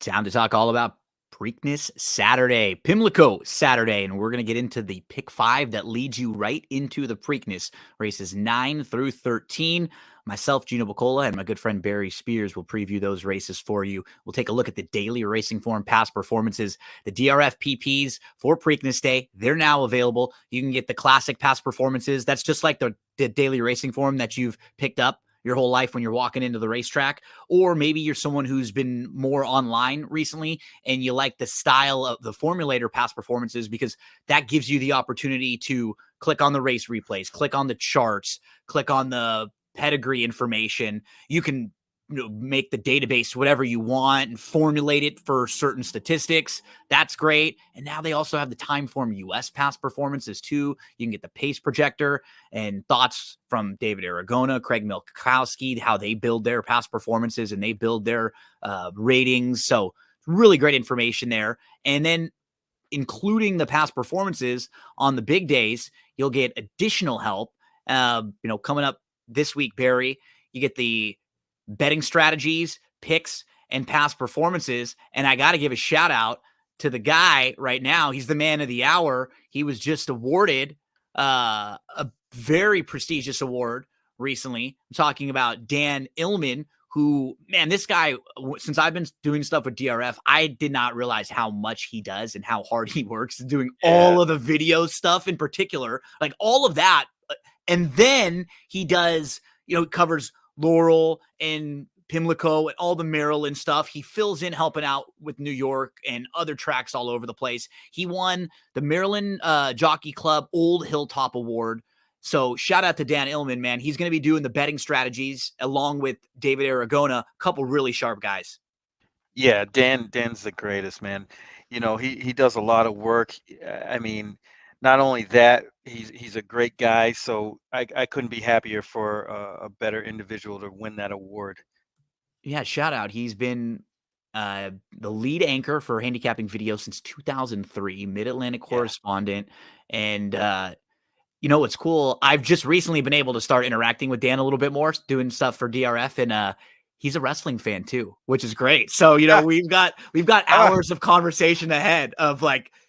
Time to talk all about Preakness Saturday, Pimlico Saturday, and we're going to get into the pick 5 that leads you right into the Preakness races 9 through 13. Myself, Gino Bacola, and my good friend Barry Spears will preview those races for you. We'll take a look at the daily racing form past performances, the DRF PPs for Preakness Day. They're now available. You can get the classic past performances. That's just like the daily racing form that you've picked up your whole life when you're walking into the racetrack. Or maybe you're someone who's been more online recently and you like the style of the formulator past performances because that gives you the opportunity to click on the race replays, click on the charts, click on the pedigree information. You can make the database whatever you want and formulate it for certain statistics. That's great. And now they also have the Timeform US past performances too. You can get the pace projector and thoughts from David Aragona, Craig Milkowski, how they build their past performances and they build their ratings. So really great information there. And then including the past performances on the big days, you'll get additional help. Coming up this week, Barry, you get the betting strategies, picks, and past performances. And I got to give a shout out to the guy right now. He's the man of the hour. He was just awarded a very prestigious award recently. I'm talking about Dan Illman, who, man, this guy, since I've been doing stuff with DRF, I did not realize how much he does and how hard he works doing all of the video stuff in particular, like all of that. And then he does, covers Laurel and Pimlico and all the Maryland stuff. He fills in helping out with New York and other tracks all over the place. He won the Maryland Jockey Club Old Hilltop Award. So shout out to Dan Illman, man. He's going to be doing the betting strategies along with David Aragona, a couple really sharp guys. Yeah, Dan's the greatest, man. He does a lot of work. I mean, not only that, he's a great guy. So I couldn't be happier for a better individual to win that award. Yeah, shout out. He's been the lead anchor for handicapping video since 2003, Mid-Atlantic correspondent. And what's cool? I've just recently been able to start interacting with Dan a little bit more, doing stuff for DRF, and he's a wrestling fan too, which is great. So we've got hours of conversation ahead of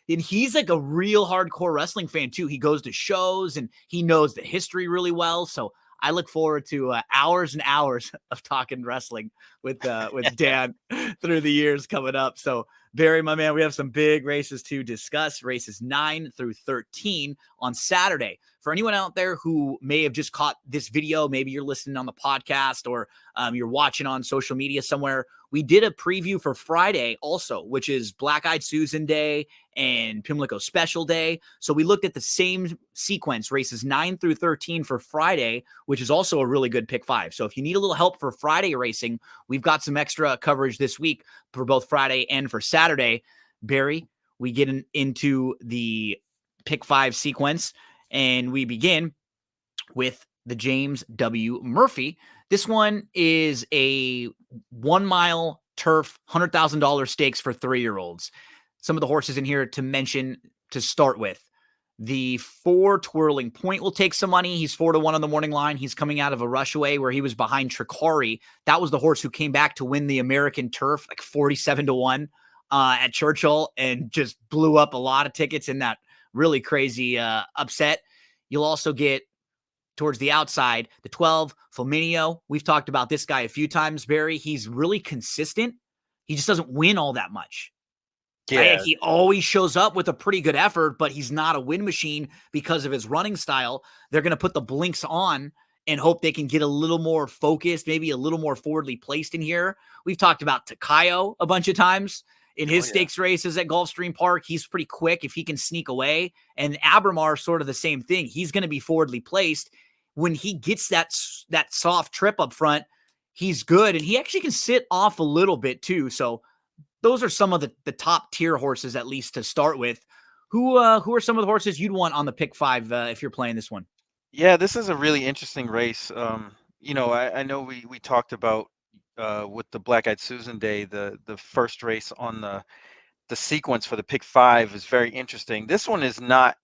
and he's like a real hardcore wrestling fan too. He goes to shows and he knows the history really well. So I look forward to hours and hours of talking wrestling with Dan through the years coming up. So Barry, my man, we have some big races to discuss, races 9 through 13 on Saturday. For anyone out there who may have just caught this video, maybe you're listening on the podcast or you're watching on social media somewhere, we did a preview for Friday also, which is Black Eyed Susan Day and Pimlico Special Day. So we looked at the same sequence, races 9 through 13 for Friday, which is also a really good pick 5. So if you need a little help for Friday racing, we've got some extra coverage this week for both Friday and for Saturday. Barry, we get into the pick 5 sequence, and we begin with the James W. Murphy. This one is a 1 mile turf, $100,000 stakes for 3-year-olds. Some of the horses in here to mention to start with. The 4 Twirling Point will take some money. He's 4-1 on the morning line. He's coming out of a rushaway where he was behind Tricari. That was the horse who came back to win the American Turf, like 47-1 at Churchill, and just blew up a lot of tickets in that really crazy upset. You'll also get towards the outside, the 12 Flaminio. We've talked about this guy a few times, Barry. He's really consistent. He just doesn't win all that much. Yeah. Right? He always shows up with a pretty good effort, but he's not a win machine because of his running style. They're going to put the blinks on and hope they can get a little more focused, maybe a little more forwardly placed in here. We've talked about Takayo a bunch of times in his stakes races at Gulfstream Park. He's pretty quick if he can sneak away. And Abramar, sort of the same thing. He's going to be forwardly placed. When he gets that soft trip up front, he's good. And he actually can sit off a little bit too. So those are some of the top tier horses, at least to start with. Who are some of the horses you'd want on the pick 5 if you're playing this one? Yeah, this is a really interesting race. I know we talked about with the Black Eyed Susan Day, the first race on the sequence for the pick 5 is very interesting. This one is not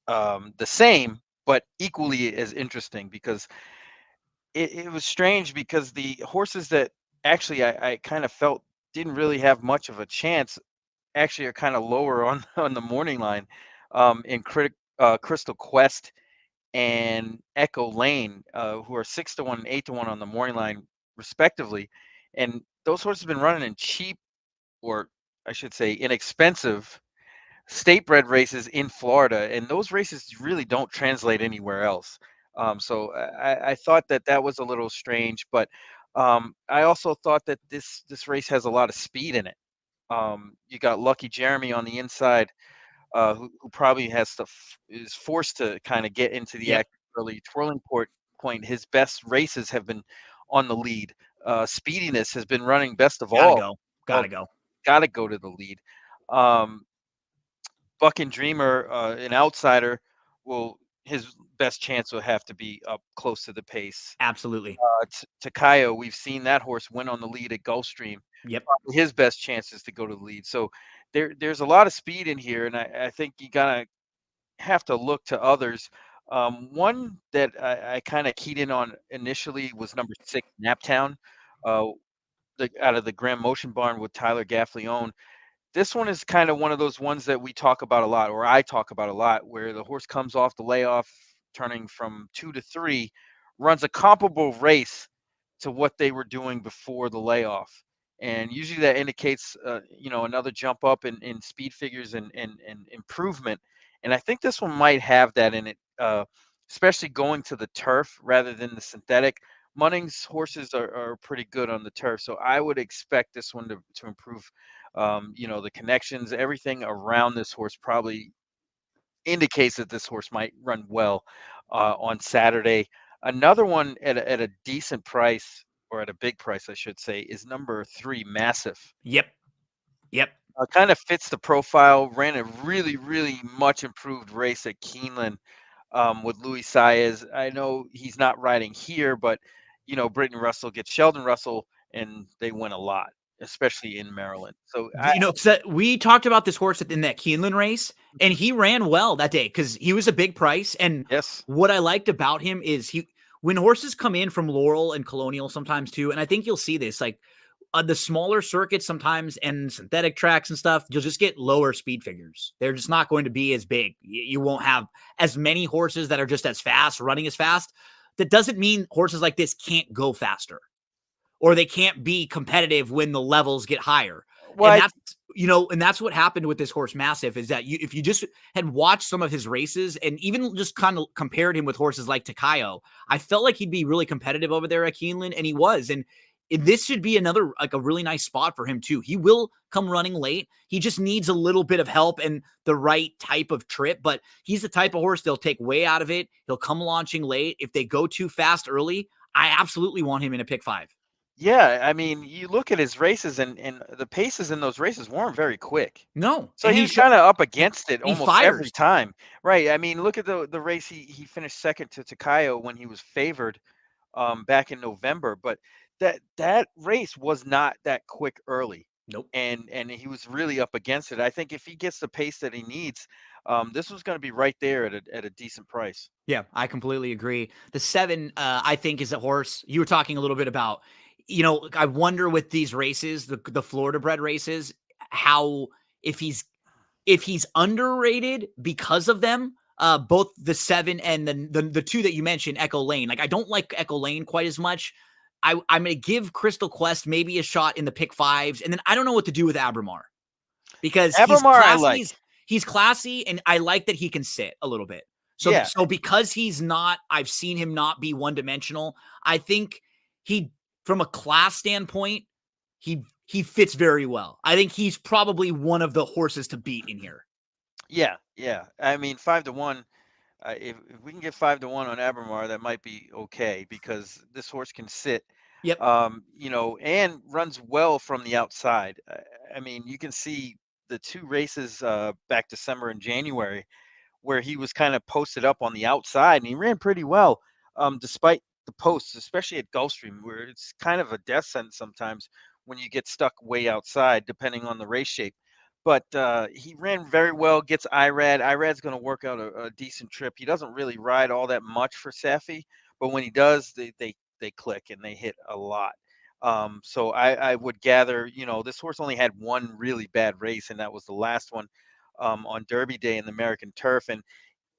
the same, but equally as interesting because it was strange because the horses that actually I kind of felt didn't really have much of a chance actually are kind of lower on on the morning line, Crystal Quest and Echo Lane, who are 6 to 1 and 8 to 1 on the morning line, respectively. And those horses have been running in cheap, or I should say, inexpensive state bred races in Florida, and those races really don't translate anywhere else. So I thought that that was a little strange, but I also thought that this race has a lot of speed in it. You got Lucky Jeremy on the inside, who probably is forced to kind of get into the Yep. act early. Point, his best races have been on the lead. Speediness has been running best of Gotta all. go. Well, Gotta go. got to go to the lead. Um, Buck and Dreamer, an outsider, will his best chance will have to be up close to the pace. Absolutely. Takayo, we've seen that horse win on the lead at Gulfstream. Yep. His best chance is to go to the lead. So there's a lot of speed in here, and I think you gotta have to look to others. One that I kind of keyed in on initially was number 6, Naptown, uh, out of the Grand Motion Barn with Tyler Gaffleone. This one is kind of one of those ones that we talk about a lot, or I talk about a lot, where the horse comes off the layoff, turning from 2 to 3, runs a comparable race to what they were doing before the layoff. And usually that indicates, another jump up in speed figures and improvement. And I think this one might have that in it, especially going to the turf rather than the synthetic. Munning's horses are pretty good on the turf, so I would expect this one to improve. The connections, everything around this horse probably indicates that this horse might run well on Saturday. Another one at a decent price, or at a big price, I should say, is number 3, Massive. Yep. Yep. Kind of fits the profile. Ran a really, really much improved race at Keeneland with Louis Saez. I know he's not riding here, but Brittany Russell gets Sheldon Russell, and they win a lot, especially in Maryland. So We talked about this horse in that Keeneland race, and he ran well that day because he was a big price. And yes, what I liked about him is when horses come in from Laurel and Colonial sometimes too, and I think you'll see this, like the smaller circuits sometimes and synthetic tracks and stuff, you'll just get lower speed figures. They're just not going to be as big. You won't have as many horses that are just as fast, running as fast. That doesn't mean horses like this can't go faster or they can't be competitive when the levels get higher. well, And that's what happened with this horse Massive is that if you just had watched some of his races and even just kind of compared him with horses like Takayo, I felt like he'd be really competitive over there at Keeneland, and he was. And this should be another, like, a really nice spot for him too. He will come running late. He just needs a little bit of help and the right type of trip, but he's the type of horse they'll take way out of it. He'll come launching late. If they go too fast early, I absolutely want him in a pick 5. yeah, I mean, you look at his races, and the paces in those races weren't very quick. No, So and he was kind of up against it he almost every fires. time. Right. I mean, look at the race he finished second to Takayo when he was favored back in November, but that race was not that quick early. Nope. And he was really up against it. I think if he gets the pace that he needs, this was going to be right there at a decent price. Yeah, I completely agree. The 7, I think, is a horse you were talking a little bit about. I wonder with these races, the Florida bred races, how if he's underrated because of them. Both the 7 and the 2 that you mentioned, Echo Lane. Like, I don't like Echo Lane quite as much. I'm going to give Crystal Quest maybe a shot in the pick 5s, and then I don't know what to do with Abramar because he's Abermar, I classy. like. He's classy, and I like that he can sit a little bit. Yeah. So because he's not, I've seen him not be one dimensional. I think from a class standpoint, he fits very well. I think he's probably one of the horses to beat in here. Yeah. Yeah. I mean, 5 to 1. If we can get 5 to 1 on Abermar, that might be okay because this horse can sit, Yep. and runs well from the outside. I mean, you can see the 2 races back December and January where he was kind of posted up on the outside, and he ran pretty well, despite the posts, especially at Gulfstream, where it's kind of a death sentence sometimes when you get stuck way outside, depending on the race shape. But he ran very well, gets IRAD. IRAD's going to work out a decent trip. He doesn't really ride all that much for Safi, but when he does, they click and they hit a lot. So I would gather, this horse only had one really bad race, and that was the last one on Derby Day in the American Turf. And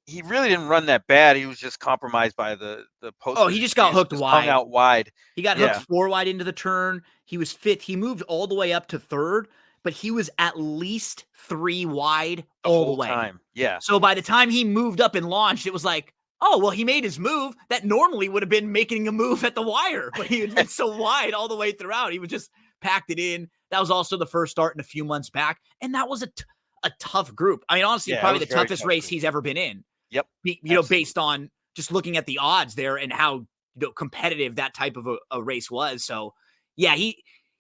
he really didn't run that bad. He was just compromised by the Oh, posted he just got dispute, hooked just hung wide. out wide. He got hooked Yeah, 4 wide into the turn. He was fit. He moved all the way up to 3rd, but he was at least 3 wide the all the whole way. time. Yeah. So by the time he moved up and launched, it was like, oh, well, he made his move. That normally would have been making a move at the wire, but he had been so wide all the way throughout. He was just packed it in. That was also the first start in a few months back. And that was a tough group. I mean, honestly, Yeah, it probably was the very toughest tough race group. he's ever been in, Yep, based absolutely. on just looking at the odds there and how competitive that type of a race was. So, yeah,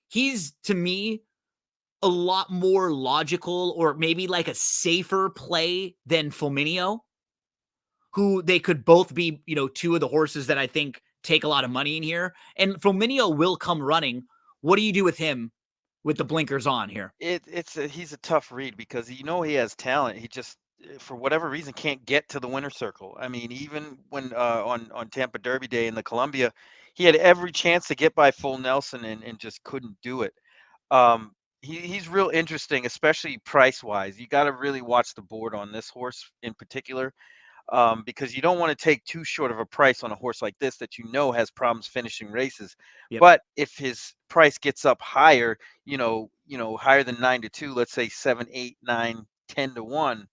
he's to me a lot more logical or maybe like a safer play than Flaminio, who they could both be, 2 of the horses that I think take a lot of money in here. And Flaminio will come running. What do you do with him with the blinkers on here? He's a tough read because he has talent. He just for whatever reason can't get to the winner's circle. I mean, even when on Tampa Derby Day in the Columbia, he had every chance to get by full Nelson and just couldn't do it. Um, he's real interesting, especially price wise. You got to really watch the board on this horse in particular, because you don't want to take too short of a price on a horse like this that has problems finishing races. Yep. But if his price gets up higher, higher than 9-2, let's say 7, 8, 9, 10-1,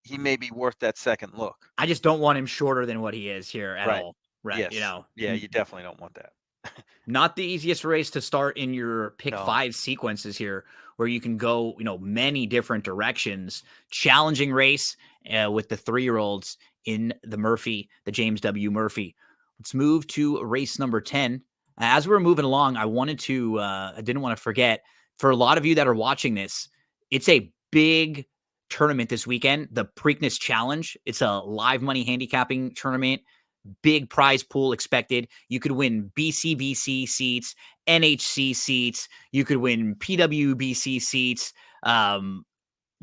he may be worth that second look. I just don't want him shorter than what he is here at Right. all. Right. Yes. Yeah, you definitely don't want that. Not the easiest race to start in your pick No. 5 sequences here, where you can go, many different directions. Challenging race with the 3-year-olds in the James W. Murphy. Let's move to race number 10. As we're moving along, I didn't want to forget, for a lot of you that are watching this, it's a big tournament this weekend, the Preakness Challenge. It's a live money handicapping tournament. Big prize pool expected. You could win BCBC seats, NHC seats. You could win PWBC seats. In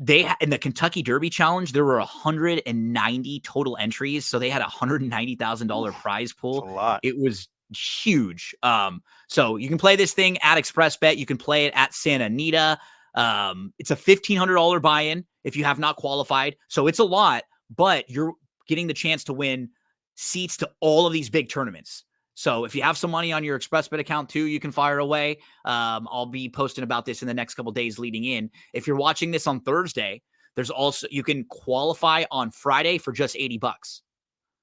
the Kentucky Derby Challenge, there were 190 total entries, so they had $190,000 Oof, prize it's pool. a lot. It was huge. So you can play this thing at Express Bet. You can play it at Santa Anita. It's a $1,500 buy-in if you have not qualified, so it's a lot, but you're getting the chance to win seats to all of these big tournaments. So if you have some money on your ExpressBet account too, you can fire away. I'll be posting about this in the next couple days leading in. If you're watching this on Thursday, you can qualify on Friday for just $80.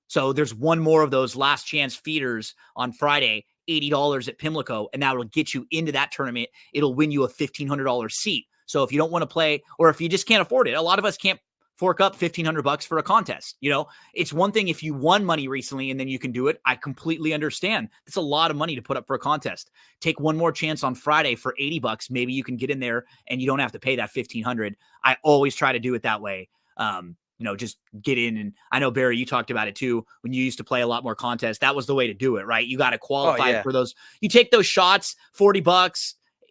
So there's one more of those last chance feeders on Friday, $80 at Pimlico, and that will get you into that tournament. It'll win you a $1,500 seat. So if you don't want to play, or if you just can't afford it, a lot of us can't fork up $1,500 for a contest. It's one thing if you won money recently and then you can do it. I completely understand. It's a lot of money to put up for a contest. Take one more chance on Friday for $80. Maybe you can get in there and you don't have to pay that $1,500. I always try to do it that way. Just get in. And I know, Barry, you talked about it too. When you used to play a lot more contests, that was the way to do it, right? You got to Oh qualify yeah. for those. You take those shots, $40,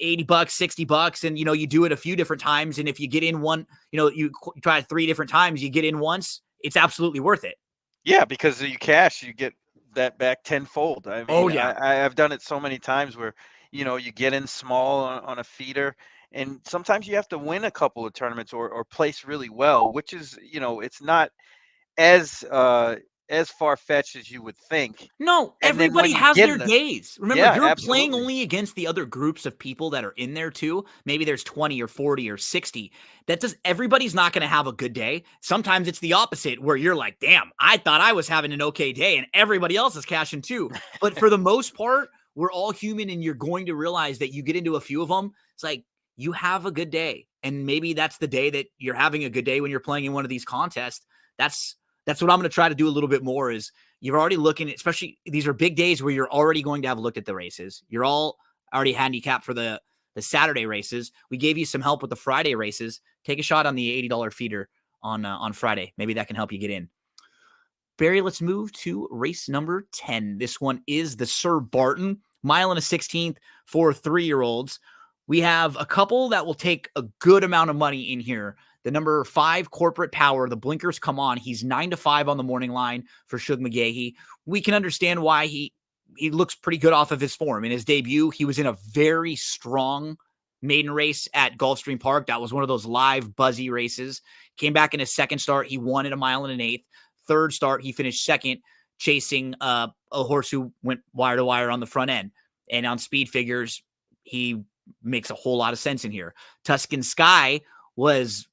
$80, $60, and you do it a few different times. And if you get in one, you try 3 different times, you get in once, it's absolutely worth it. Yeah, because you cash, you get that back tenfold. I Oh mean, yeah. I've done it so many times where, you get in small on a feeder, and sometimes you have to win a couple of tournaments or place really well, which is, it's not as as far fetched as you would think. No, And then everybody when you has get their in the days. Remember, Yeah, you're playing absolutely. only against the other groups of people that are in there too. Maybe there's 20 or 40 or 60. Everybody's not going to have a good day. Sometimes it's the opposite where you're like, damn, I thought I was having an okay day and everybody else is cashing too. But for the most part, we're all human and you're going to realize that you get into a few of them. It's like you have a good day. And maybe that's the day that you're having a good day when you're playing in one of these contests. That's what I'm going to try to do a little bit more is you're already looking at, especially these are big days where you're already going to have looked at the races. You're all already handicapped for the Saturday races. We gave you some help with the Friday races. Take a shot on the $80 feeder on Friday. Maybe that can help you get in. Barry, let's move to race number 10. This one is the Sir Barton, 1.1 miles for 3-year-olds. We have a couple that will take a good amount of money in here. The number 5, Corporate Power, the blinkers come on. He's 9-5 on the morning line for Shug McGahee. We can understand why he he looks pretty good off of his form. In his debut, he was in a very strong maiden race at Gulfstream Park. That was one of those live buzzy races. Came back in his second start. He won at a mile and an eighth. Third start, he finished second, chasing a horse who went wire to wire on the front end. And on speed figures, he makes a whole lot of sense in here. Tuscan Sky was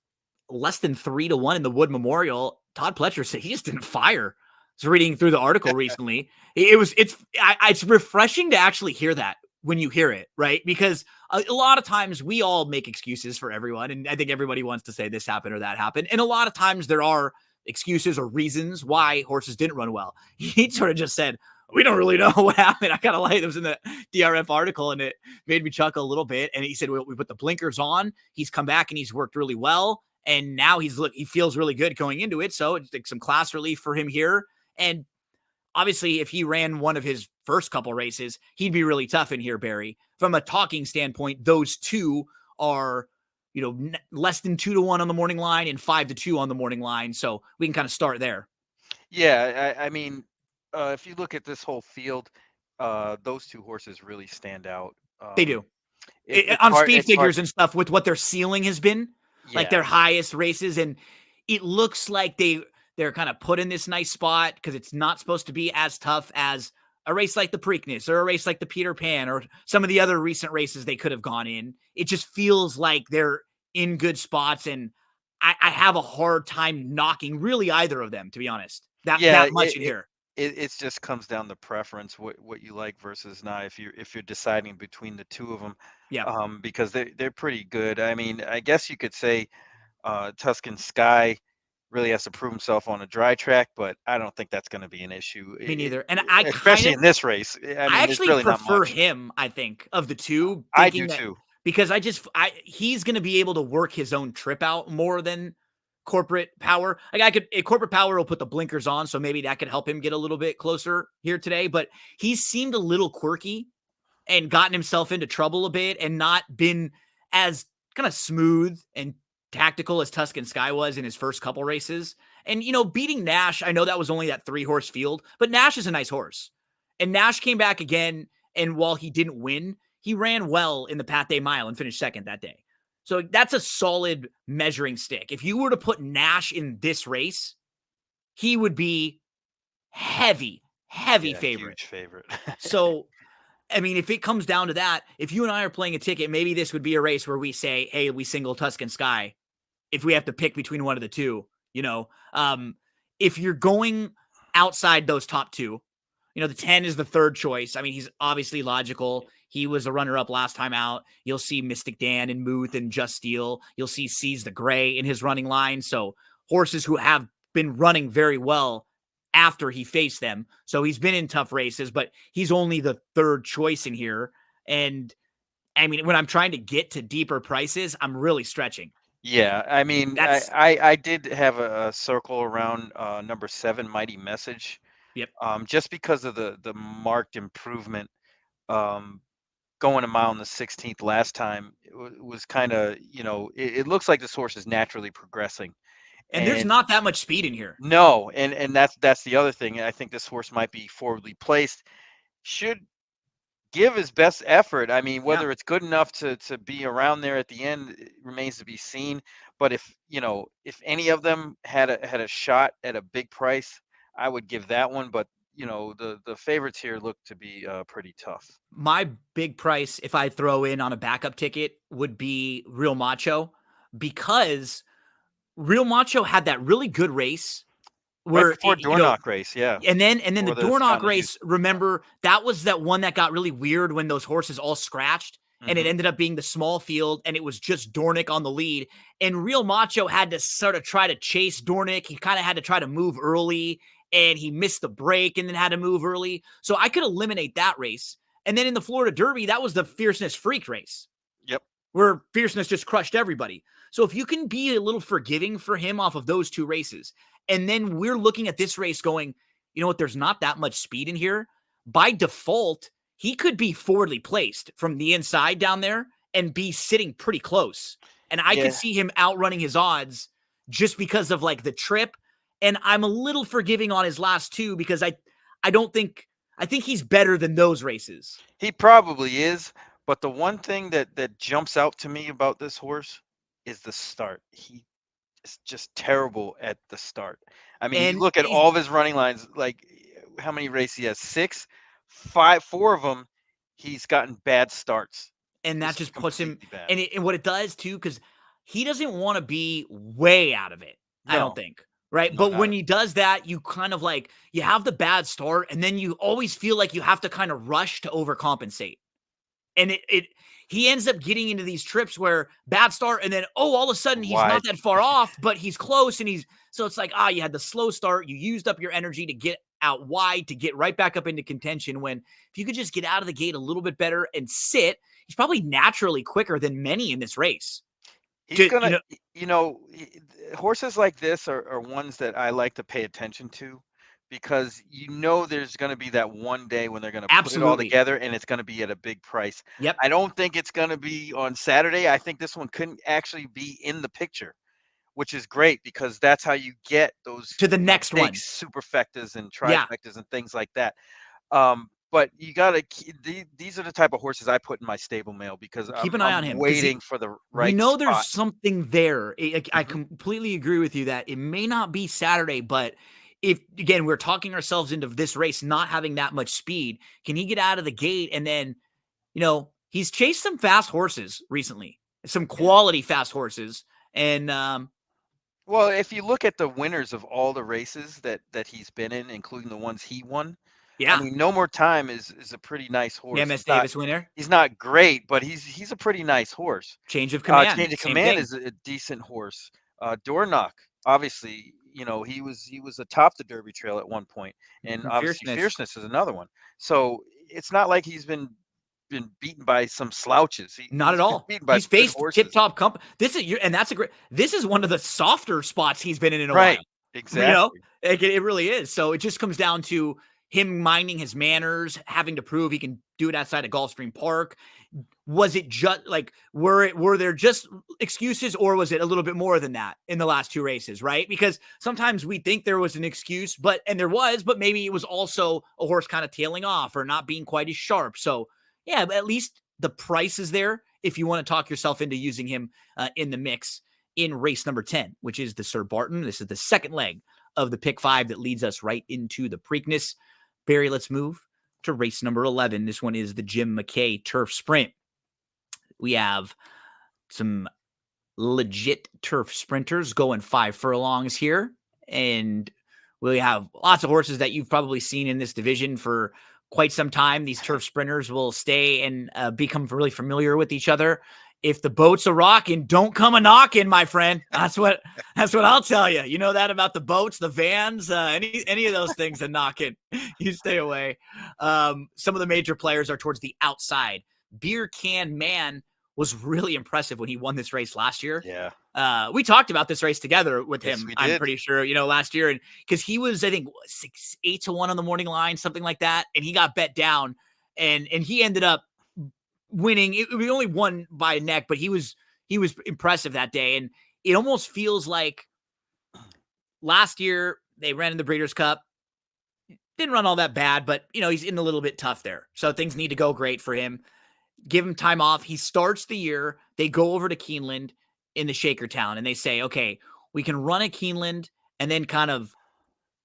less than 3-1 in the Wood Memorial. Todd Pletcher said he just didn't fire. I was reading through the article recently. It's refreshing to actually hear that when you hear it, right? Because a lot of times we all make excuses for everyone, and I think everybody wants to say this happened or that happened. And a lot of times there are excuses or reasons why horses didn't run well. He sort of just said, we don't really know what happened. I kind of like it was in the DRF article, and it made me chuckle a little bit. And he said, well, we put the blinkers on. He's come back and he's worked really well. And now he feels really good going into it. So it's like some class relief for him here. And obviously, if he ran one of his first couple races, he'd be really tough in here, Barry. From a talking standpoint, those two are, less than 2-1 on the morning line and 5-2 on the morning line. So we can kind of start there. Yeah, I mean, if you look at this whole field, those two horses really stand out. They do. It's on hard, speed it's figures hard. and stuff with what their ceiling has been, like their highest races. And it looks like they're kind of put in this nice spot because it's not supposed to be as tough as a race like the Preakness or a race like the Peter Pan or some of the other recent races they could have gone in. It just feels like they're in good spots. And I have a hard time knocking really either of them, to be honest, that much in here. It just comes down to preference, what you like versus not. If you're deciding between the two of them, because they're pretty good. I mean, I guess you could say Tuscan Sky really has to prove himself on a dry track, but I don't think that's going to be an issue. Me neither. And especially in this race. I mean, I actually really prefer him, I think, of the two. I do too. Because he's going to be able to work his own trip out more than Corporate Power. Like Corporate Power will put the blinkers on, so maybe that could help him get a little bit closer here today. But he seemed a little quirky and gotten himself into trouble a bit and not been as kind of smooth and tactical as Tuscan Sky was in his first couple races. And, beating Nash, I know that was only that 3-horse field, but Nash is a nice horse. And Nash came back again, and while he didn't win, he ran well in the Pathé Mile and finished second that day. So that's a solid measuring stick. If you were to put Nash in this race, he would be heavy favorite. Huge favorite. So, I mean, if it comes down to that, if you and I are playing a ticket, maybe this would be a race where we say, hey, we single Tuscan Sky if we have to pick between one of the two. If you're going outside those top two, the 10 is the third choice. I mean, he's obviously logical. He was a runner-up last time out. You'll see Mystic Dan and Muth and Just Steel. You'll see Seize the Gray in his running line. So horses who have been running very well after he faced them. So he's been in tough races, but he's only the third choice in here. And I mean, when I'm trying to get to deeper prices, I'm really stretching. Yeah, I mean, I did have a circle around number 7, Mighty Message. Yep. Just because of the marked improvement. Going a mile in the 16th last time, it was kind of, it looks like this horse is naturally progressing. And there's not that much speed in here. No, and that's the other thing. I think this horse might be forwardly placed. Should give his best effort. I mean, whether it's good enough to be around there at the end remains to be seen. But if any of them had a shot at a big price, I would give that one. But the favorites here look to be pretty tough. My big price, if I throw in on a backup ticket, would be Real Macho, because Real Macho had that really good race Right before Dornoch race, yeah. And then the Dornoch race, remember, that was that one that got really weird when those horses all scratched, and it ended up being the small field, and it was just Dornoch on the lead. And Real Macho had to sort of try to chase Dornoch. He kind of had to try to move early, and he missed the break and then had to move early. So I could eliminate that race. And then in the Florida Derby, that was the Fierceness Freak race. Yep. Where Fierceness just crushed everybody. So if you can be a little forgiving for him off of those two races, and then we're looking at this race going, you know what, there's not that much speed in here. By default, he could be forwardly placed from the inside down there and be sitting pretty close. And I could see him outrunning his odds just because of like the trip. And I'm a little forgiving on his last two because I I think he's better than those races. He probably is, but the one thing that jumps out to me about this horse is the start. He is just terrible at the start. I mean, you And look at he's all of his running lines, like how many races he has? 6, 5, 4 of them, he's gotten bad starts, and that just just puts him completely bad. and what it does too, because he doesn't want to be way out of it. I don't No, think. Right. no, But not when at he does that, you kind of like you have the bad start, and then you always feel like you have to kind of rush to overcompensate. And it he ends up getting into these trips where bad start, and then all of a sudden he's not wide. that far off, but he's close, and he's so it's like you had the slow start, you used up your energy to get out wide to get right back up into contention. When if you could just get out of the gate a little bit better and sit, he's probably naturally quicker than many in this race. He's To, gonna, horses like this are ones that I like to pay attention to because there's gonna be that one day when they're gonna put it all absolutely. together and it's gonna be at a big price. Yep. I don't think it's gonna be on Saturday. I think this one couldn't actually be in the picture, which is great because that's how you get those, To the next big one. superfectas and Yeah. trifectas and things like that. But you gotta these are the type of horses I put in my stable mail because Keep I'm an eye I'm on him because waiting for the we right know there's spot. something there. I Mhm. completely agree with you that it may not be Saturday, but if again we're talking ourselves into this race not having that much speed, can he get out of the gate and then he's chased some fast horses recently, some Yeah. quality fast horses, and Well, if you look at the winners of all the races that he's been in, including the ones he won, I yeah, mean, No More Time is a pretty nice the horse. MS Davis winner, He's not great, but he's a pretty nice horse. change of command, Change of same Command thing, is a decent horse. Dornoch, obviously, he was atop the Derby Trail at one point, and and obviously fierceness. Fierceness is another one. So it's not like he's been beaten by some slouches. Not at He's been all. beaten by He's good faced tip horses. top company. This is and that's a great. This is one of the softer spots he's been in a while. Right. You know, Exactly. it really is. So it just comes down to him minding his manners, having to prove he can do it outside of Gulfstream Park. Was it just like were there just excuses, or was it a little bit more than that in the last two races? Right? Because sometimes we think there was an excuse, and there was, but maybe it was also a horse kind of tailing off or not being quite as sharp. So yeah, but at least the price is there if you want to talk yourself into using him in the mix in race number 10, which is the Sir Barton. This is the second leg of the pick 5 that leads us right into the Preakness. Barry, let's move to race number 11. This one is the Jim McKay Turf Sprint. We have some legit turf sprinters going 5 furlongs here, and we have lots of horses that you've probably seen in this division for quite some time. These turf sprinters will stay and become really familiar with each other. If the boat's a rockin', don't come a knockin', my friend. That's what I'll tell you. You know that about the boats, the vans, any of those things that knockin', you stay away. Some of the major players are towards the outside. Beer Can Man was really impressive when he won this race last year. Yeah. We talked about this race together with Yes, him, we I'm did. pretty sure, last year. And because he was, I think, 8 to 1 on the morning line, something like that. And he got bet down and he ended up winning. We only won by a neck, but he was impressive that day. And it almost feels like last year they ran in the Breeders' Cup. Didn't run all that bad, but he's in a little bit tough there. So things need to go great for him. Give him time off. He starts the year. They go over to Keeneland in the Shakertown and they say, okay, we can run at Keeneland and then kind of,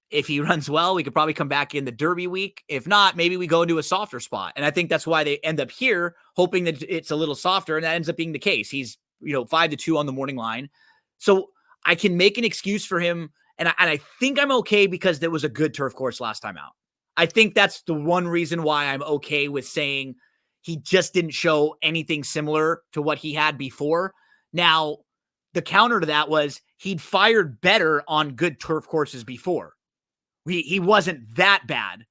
if he runs well, we could probably come back in the Derby week. If not, maybe we go into a softer spot. And I think that's why they end up here, hoping that it's a little softer. And that ends up being the case. He's, 5 to 2 on the morning line. So I can make an excuse for him. And I think I'm okay because there was a good turf course last time out. I think that's the one reason why I'm okay with saying he just didn't show anything similar to what he had before. Now, the counter to that was he'd fired better on good turf courses before. He wasn't that bad,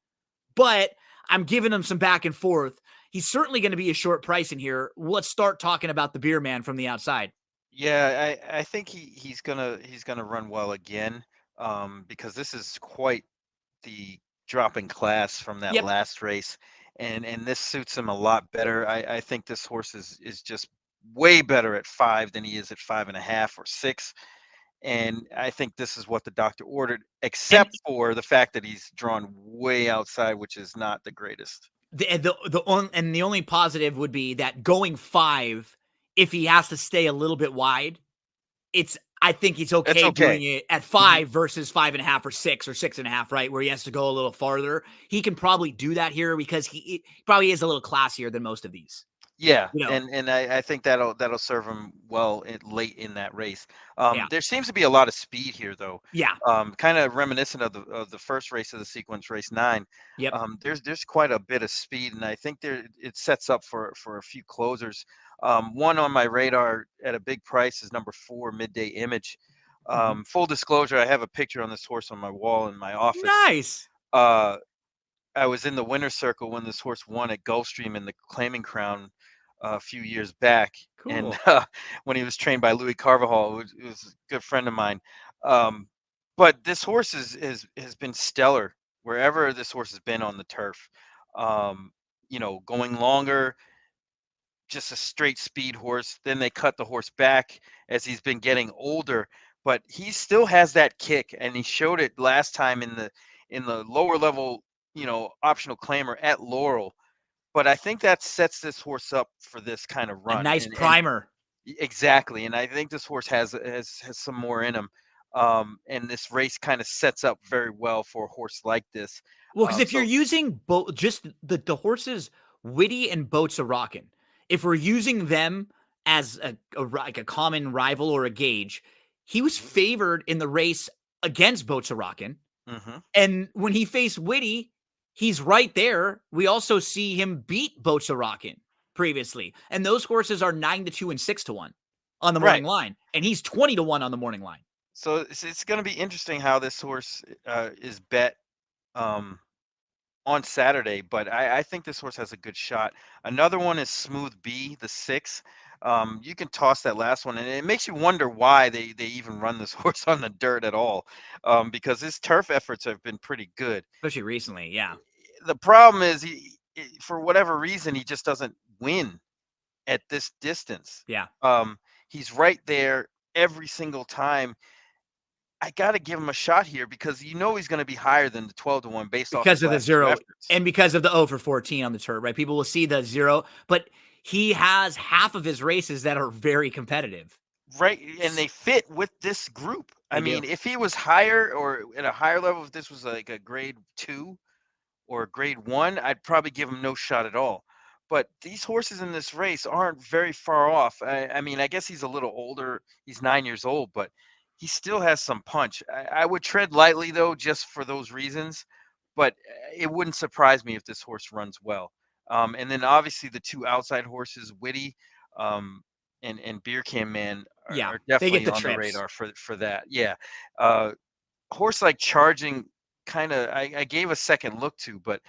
but I'm giving him some back and forth. He's certainly going to be a short price in here. Let's start talking about the beer man from the outside. Yeah, I think he's gonna run well again, because this is quite the drop in class from that Yep. last race, and this suits him a lot better. I think this horse is just way better at 5 than he is at 5.5 or 6. And I think this is what the doctor ordered, And except for the fact that he's drawn way outside, which is not the greatest. the only positive would be that going 5, if he has to stay a little bit wide, I think he's That's okay okay. doing it at Mhm. 5 versus 5.5 or 6 or 6.5, right? Where he has to go a little farther. He can probably do that here because he probably is a little classier than most of these, Yeah, you know? and I think that'll serve him well late in that race. Yeah. There seems to be a lot of speed here, though. Yeah. Kind of reminiscent of the first race of the sequence, race 9. Yep. There's quite a bit of speed, and I think it sets up for a few closers. One on my radar at a big price is number 4, Midday Image. Mhm. Full disclosure, I have a picture on this horse on my wall in my office. Nice. Uh, I was in the winner's circle when this horse won at Gulfstream in the Claiming Crown a few years back, and Cool. when he was trained by Louis Carvajal, who was a good friend of mine. Um, but this horse has been stellar wherever this horse has been on the turf. Um, going longer, just a straight speed horse. Then they cut the horse back as he's been getting older, but he still has that kick, and he showed it last time in the lower level, optional claimer at Laurel. But I think that sets this horse up for this kind of A run, nice and primer. exactly, and I think this horse has some more in him. And this race kind of sets up very well for a horse like this. Well, because if you're So using just the horses Witty and Boats a Rockin', if we're using them as like a common rival or a gauge, he was favored in the race against Boats a Rockin'. mhm. And when he faced Witty, he's right there. We also see him beat Boats a Rockin' previously. And those horses are 9-2 and 6-1 on the morning Right. line. And he's 20-1 on the morning line. So it's going to be interesting how this horse is bet um, on Saturday, but I think this horse has a good shot. Another one is Smooth B, the 6. You can toss that last one, and it makes you wonder why they even run this horse on the dirt at all, because his turf efforts have been pretty good. Especially recently. Yeah. The problem is for whatever reason, he just doesn't win at this distance. Yeah. Um, he's right there every single time. I gotta give him a shot here because he's gonna be higher than the 12-1 based off Because his of the last 2 0 efforts. and because of the 0 for 14 on the turf, right? People will see the 0, but he has half of his races that are very competitive. Right, and they fit with this group. I They mean, do. if he was higher or at a higher level, if this was like a grade 2 or a grade 1, I'd probably give him no shot at all. But these horses in this race aren't very far off. I mean, I guess he's a little older. He's 9 years old, but he still has some punch. I would tread lightly, though, just for those reasons, but it wouldn't surprise me if this horse runs well. And then obviously the 2 outside horses, Witty, and Beer Can Man, Yeah, are they get definitely the on the trips. radar for that. Yeah. Uh, Horse like Charging, kinda I gave a second look to, but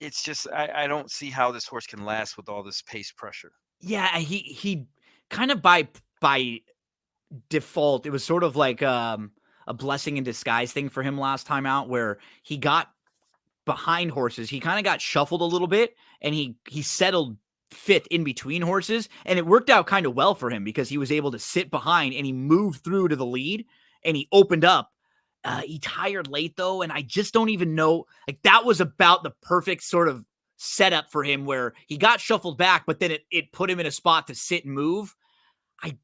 it's just I don't see how this horse can last with all this pace pressure. Yeah, he kind of by default, it was sort of like a blessing in disguise thing for him last time out where he got behind horses. He kind of got shuffled a little bit and he settled fifth in between horses and it worked out kind of well for him because he was able to sit behind and he moved through to the lead and he opened up. He tired late though, and I just don't even know. Like that was about the perfect sort of setup for him where he got shuffled back, but then it put him in a spot to sit and move. I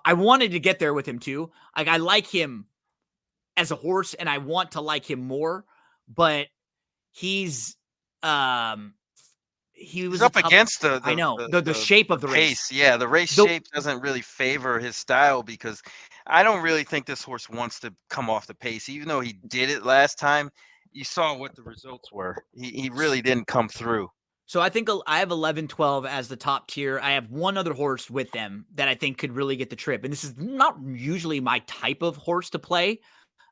I wanted to get there with him too. Like I like him as a horse, and I want to like him more, but he's um he He's was a up tough. against the I the know the the the shape the of the race. pace. Yeah, the race The shape doesn't really favor his style because I don't really think this horse wants to come off the pace. Even though he did it last time, you saw what the results were. He really didn't come through. So I think I have 11, 12 as the top tier. I have one other horse with them that I think could really get the trip. And this is not usually my type of horse to play,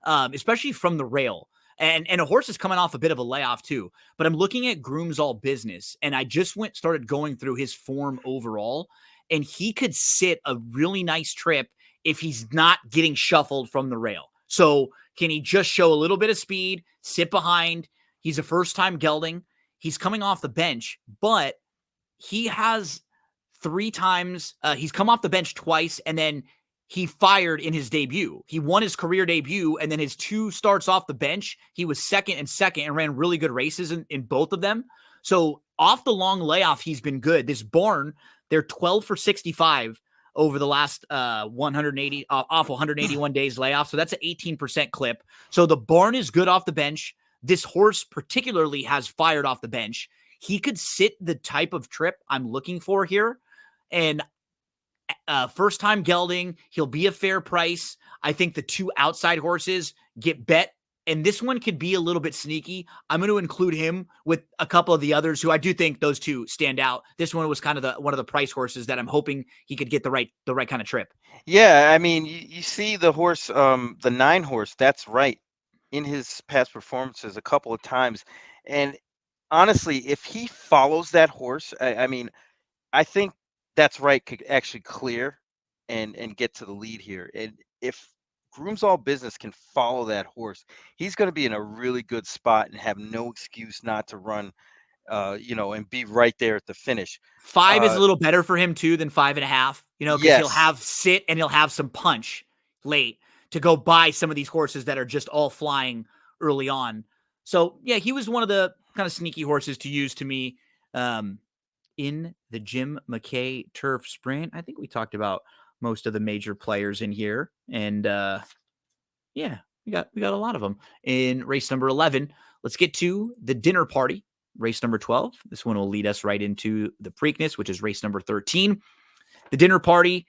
especially from the rail. And a horse is coming off a bit of a layoff too. But I'm looking at Groom's All Business, and I just started going through his form overall, and he could sit a really nice trip if he's not getting shuffled from the rail. So can he just show a little bit of speed, sit behind? He's a first-time gelding. He's coming off the bench, but he has 3 times. He's come off the bench twice, and then he fired in his debut. He won his career debut, and then his 2 starts off the bench, he was second and ran really good races in both of them. So off the long layoff, he's been good. This Barn, they're 12 for 65 over the last 180 off 181 days layoff. So that's an 18% clip. So the Barn is good off the bench. This horse particularly has fired off the bench. He could sit the type of trip I'm looking for here. And first time gelding, he'll be a fair price. I think the 2 outside horses get bet, and this one could be a little bit sneaky. I'm going to include him with a couple of the others who I do think those 2 stand out. This one was kind of one of the price horses that I'm hoping he could get the right kind of trip. Yeah, I mean, you see the horse, the 9 horse, that's right, in his past performances a couple of times. And honestly, if he follows that horse, I mean, I think that's right could actually clear and get to the lead here. And if Groom's All Business can follow that horse, he's going to be in a really good spot and have no excuse not to run, and be right there at the finish. 5 is a little better for him too than 5.5, because he'll Yes. have sit and he'll have some punch late to go buy some of these horses that are just all flying early on. So yeah, he was one of the kind of sneaky horses to use to me in the Jim McKay Turf Sprint. I think we talked about most of the major players in here, and yeah, we got a lot of them in race number 11. Let's get to the dinner party. Race number 12. This one will lead us right into the Preakness, which is race number 13. The dinner party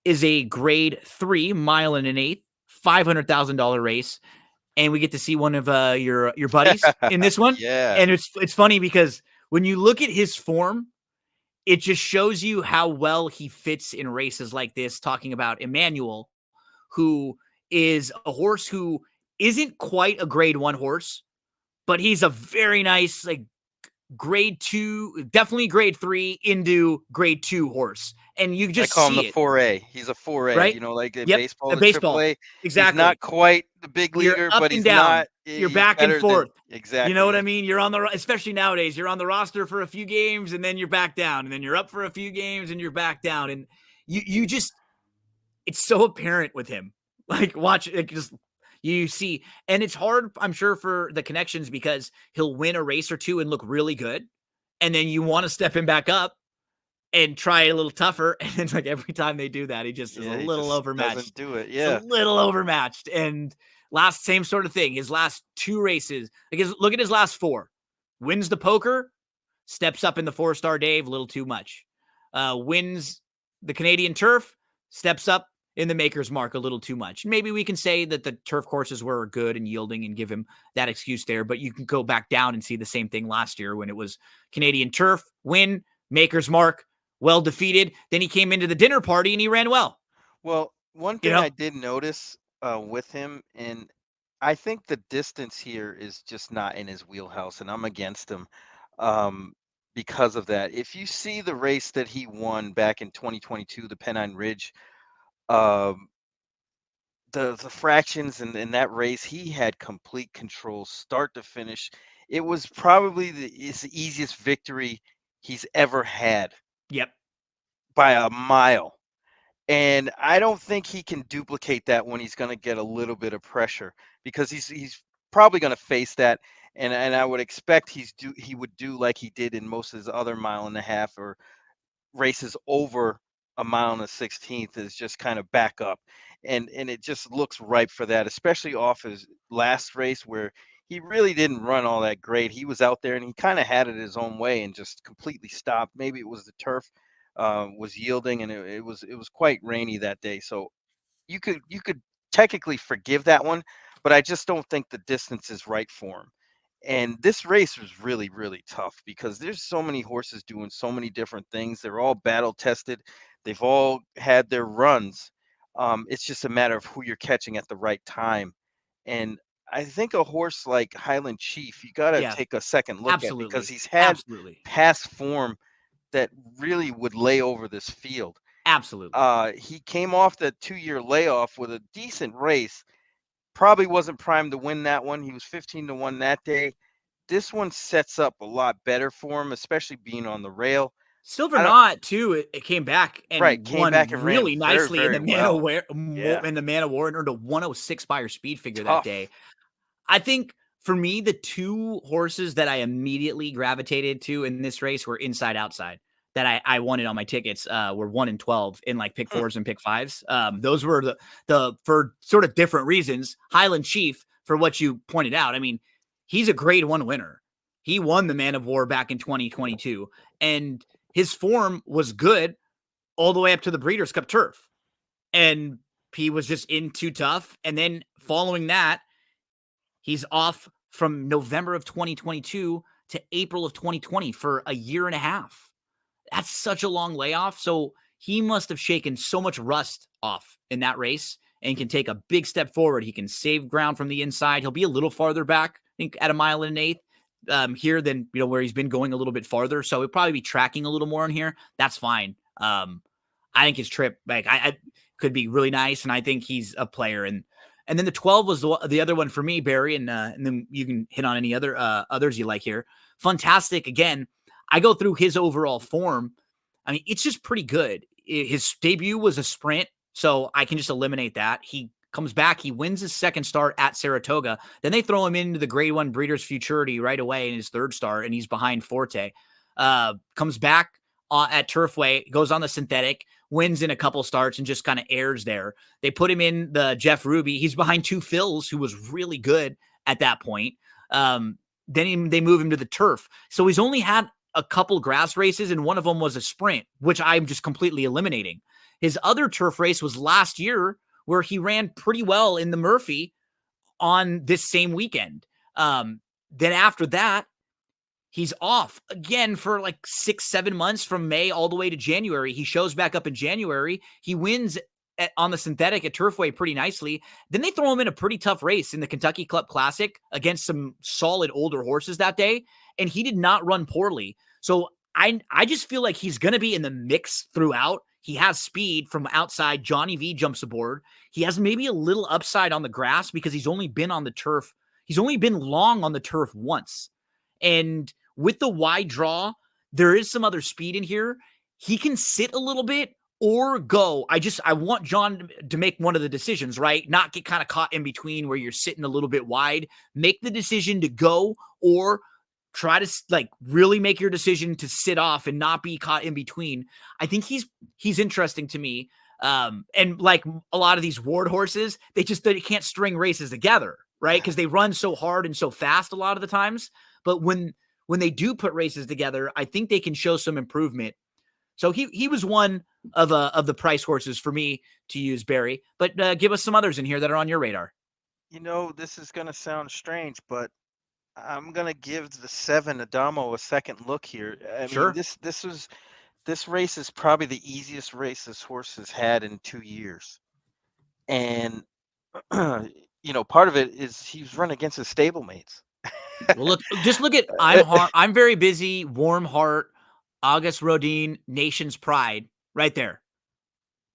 is a grade 3 mile and an eighth, $500,000 race. And we get to see one of your buddies in this one. Yeah. And it's funny because when you look at his form, it just shows you how well he fits in races like this, talking about Emmanuel, who is a horse who isn't quite a grade 1 horse, but he's a very nice, like, grade 2, definitely grade 3 into grade 2 horse. And you just I call him see the it, 4A. He's a 4A, right? like in Yep, baseball, the the baseball. AAA. He's Exactly. not quite the big You're leaguer, up but and he's down. not You're he's back and better forth. than exactly. You know what I mean? You're on the, especially nowadays, you're on the roster for a few games and then you're back down, and then you're up for a few games and you're back down. And you just, it's so apparent with him. Like, watch it, just you see, and it's hard, I'm sure, for the connections because he'll win a race or 2 and look really good, and then you want to step him back up and try a little tougher, and it's like every time they do that, he just is a He little just doesn't overmatched. do it. It's a Yeah. little overmatched. And same sort of thing. His last 2 races, look at his last 4. Wins the poker, steps up in the 4-star Dave, a little too much. Wins the Canadian turf, steps up in the Maker's Mark a little too much. Maybe we can say that the turf courses were good and yielding and give him that excuse there, but you can go back down and see the same thing last year when it was Canadian turf, win, Maker's Mark, well defeated. Then he came into the dinner party and he ran well. Well, one You thing know, I did notice with him, and I think the distance here is just not in his wheelhouse, and I'm against him um, because of that. If you see the race that he won back in 2022, the Pennine Ridge, um, the fractions in that race, he had complete control, start to finish. It was probably it's the easiest victory he's ever had yep. by a mile. And I don't think he can duplicate that when he's going to get a little bit of pressure because he's probably going to face that. And I would expect he would do like he did in most of his other mile and a half or races over a mile and a 16th, is just kind of back up. And it just looks ripe for that, especially off his last race where he really didn't run all that great. He was out there and he kind of had it his own way and just completely stopped. Maybe it was the turf was yielding, and it was quite rainy that day. So you could technically forgive that one, but I just don't think the distance is right for him. And this race was really, really tough because there's so many horses doing so many different things. They're all battle tested. They've all had their runs. It's just a matter of who you're catching at the right time. And I think a horse like Highland Chief, you got to Yeah, take a second look at because absolutely. he's had Absolutely. past form that really would lay over this field. Absolutely. He came off the 2-year layoff with a decent race. Probably wasn't primed to win that one. He was 15-1 that day. This one sets up a lot better for him, especially being on the rail. Silver I don't Knot too. It came back right, and came won back and ran really very, nicely in very the Man of well. War, Yeah, in the Man of War, and earned a 106 Buyer speed figure that day. tough. I think for me, the two horses that I immediately gravitated to in this race were inside outside that I wanted on my tickets were 1 and 12 in like pick Hmm. fours and pick fives. Those were the for sort of different reasons. Highland Chief, for what you pointed out. I mean, he's a grade one winner. He won the Man of War back in 2022, and his form was good all the way up to the Breeders' Cup Turf. And he was just in too tough. And then following that, he's off from November of 2022 to April of 2020 for a year and a half. That's such a long layoff. So he must have shaken so much rust off in that race and can take a big step forward. He can save ground from the inside. He'll be a little farther back, I think, at a mile and an eighth here than where he's been going a little bit farther. So he'll probably be tracking a little more in here. That's fine. I think his trip I could be really nice, and I think he's a player. And then the 12 was the other one for me, Barry, and then you can hit on any others you like here. Fantastic again. I go through his overall form. I mean, it's just pretty good. His debut was a sprint, so I can just eliminate that. He comes back, he wins his second start at Saratoga. Then they throw him into the grade one Breeders' Futurity right away in his third start, and he's behind Forte. Comes back at Turfway, goes on the synthetic, wins in a couple starts, and just kind of airs there. They put him in the Jeff Ruby. He's behind two Phils, who was really good at that point. Then they move him to the turf. So he's only had a couple grass races, and one of them was a sprint, which I'm just completely eliminating. His other turf race was last year, where he ran pretty well in the Murphy on this same weekend. Then after that, he's off again for like 6-7 months from May all the way to January. He shows back up in January. He wins on the synthetic at Turfway pretty nicely. Then they throw him in a pretty tough race in the Kentucky Club Classic against some solid older horses that day, and he did not run poorly. So I just feel like he's going to be in the mix throughout. He has speed from outside. Johnny V jumps aboard. He has maybe a little upside on the grass because he's only been on the turf. He's only been long on the turf once. And with the wide draw, there is some other speed in here. He can sit a little bit or go. I want John to make one of the decisions, right? Not get kind of caught in between where you're sitting a little bit wide. Make the decision to go, or try to like really make your decision to sit off and not be caught in between. I think he's interesting to me. And like a lot of these Ward horses, they can't string races together, right? Because they run so hard and so fast a lot of the times. But when they do put races together, I think they can show some improvement. So he was one of the price horses for me to use, Barry. But give us some others in here that are on your radar. This is gonna sound strange, but I'm gonna give the 7 Adamo a second look here. I mean, Sure. this race is probably the easiest race this horse has had in 2 years. And part of it is he's run against his stablemates. Well, just look at I'm very busy, Warm Heart, August Rodin, Nation's Pride, right there.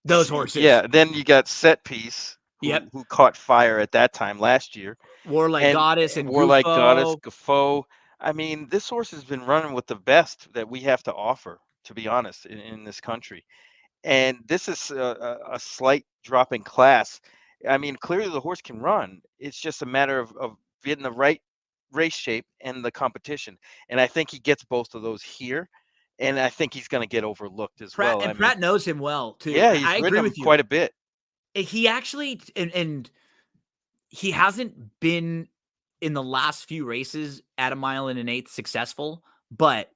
Those horses. Yeah, then you got Set Piece, Yep. who caught fire at that time last year, Warlike and Goddess and Warlike Goddess, Gufo. Gufo. I mean, this horse has been running with the best that we have to offer, to be honest, in this country. And this is a slight drop in class. I mean, clearly the horse can run. It's just a matter of getting the right race shape and the competition. And I think he gets both of those here. And I think he's going to get overlooked as well. I mean, Pratt knows him well too. yeah, I he's agree ridden him with you. quite a bit. He actually and he hasn't been in the last few races at a mile and an eighth successful, but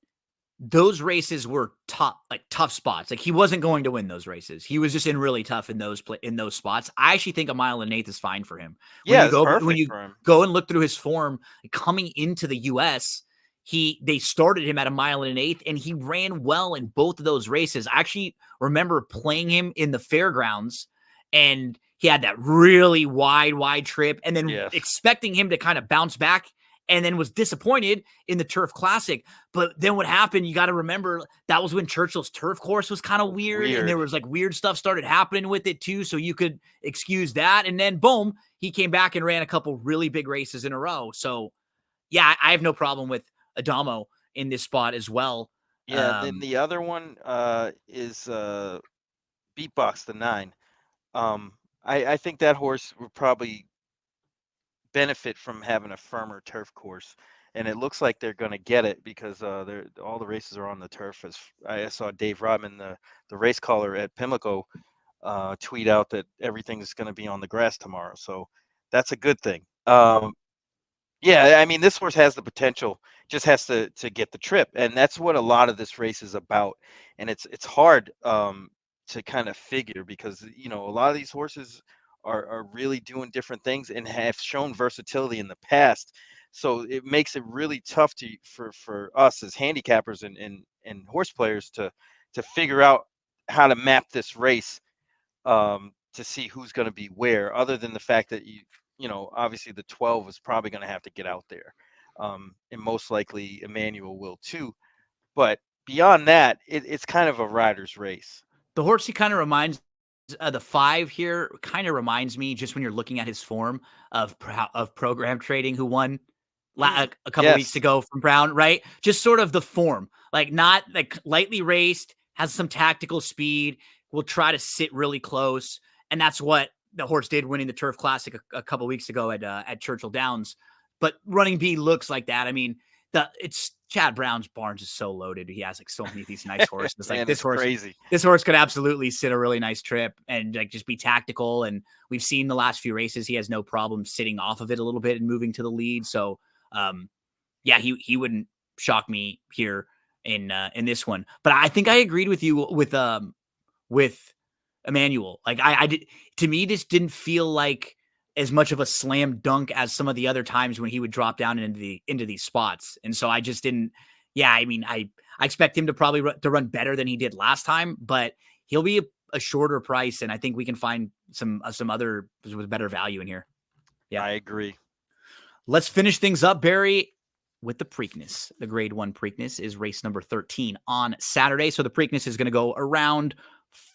those races were tough spots. Like he wasn't going to win those races. He was just in really tough in those spots. I actually think a mile and an eighth is fine for him. Yeah, it's perfect when you for him. go and look through his form coming into the US, they started him at a mile and an eighth, and he ran well in both of those races. I actually remember playing him in the fairgrounds, and he had that really wide trip, and then expecting him to kind of bounce back, and then was disappointed in the Turf Classic. But then what happened, you got to remember, that was when Churchill's turf course was kind of weird, and there was like weird stuff started happening with it too, so you could excuse that. And then boom, he came back and ran a couple really big races in a row. So yeah, I have no problem with Adamo in this spot as well. Yeah, and then Um, the other one is Beatbox the 9. I think that horse would probably benefit from having a firmer turf course, and it looks like they're going to get it because they're all the races are on the turf. As I saw Dave Rodman, the race caller at Pimlico, tweet out that everything's going to be on the grass tomorrow, so that's a good thing. Yeah, I mean, this horse has the potential, just has to get the trip, and that's what a lot of this race is about. And it's hard to kind of figure because a lot of these horses are really doing different things and have shown versatility in the past. So it makes it really tough for us as handicappers and horse players to figure out how to map this race to see who's going to be where, other than the fact that obviously the 12 is probably going to have to get out there, and most likely Emmanuel will too. But beyond that, it's kind of a rider's race. the horse he kind of reminds the 5 here kind of reminds me, just when you're looking at his form, of Program Trading, who won a couple weeks Yes, ago from Brown, right? Just sort of the form, like not like lightly raced, has some tactical speed, will try to sit really close, and that's what the horse did winning the Turf Classic a couple weeks ago at Churchill Downs. But Running B looks like that. I mean, it's Chad Brown's barns is so loaded. He has like so many of these nice horses. Like man, it's crazy. this horse could absolutely sit a really nice trip and like just be tactical. And we've seen the last few races, he has no problem sitting off of it a little bit and moving to the lead. So, yeah, he wouldn't shock me here in this one. But I think I agreed with you with Emmanuel. Like I did. To me, this didn't feel like as much of a slam dunk as some of the other times when he would drop down into these spots. And so I just didn't. Yeah, I mean, I expect him to probably to run better than he did last time, but he'll be a shorter price, and I think we can find some other with better value in here. Yeah. I agree. Let's finish things up, Barry, with the Preakness. The Grade 1 Preakness is race number 13 on Saturday. So the Preakness is going to go around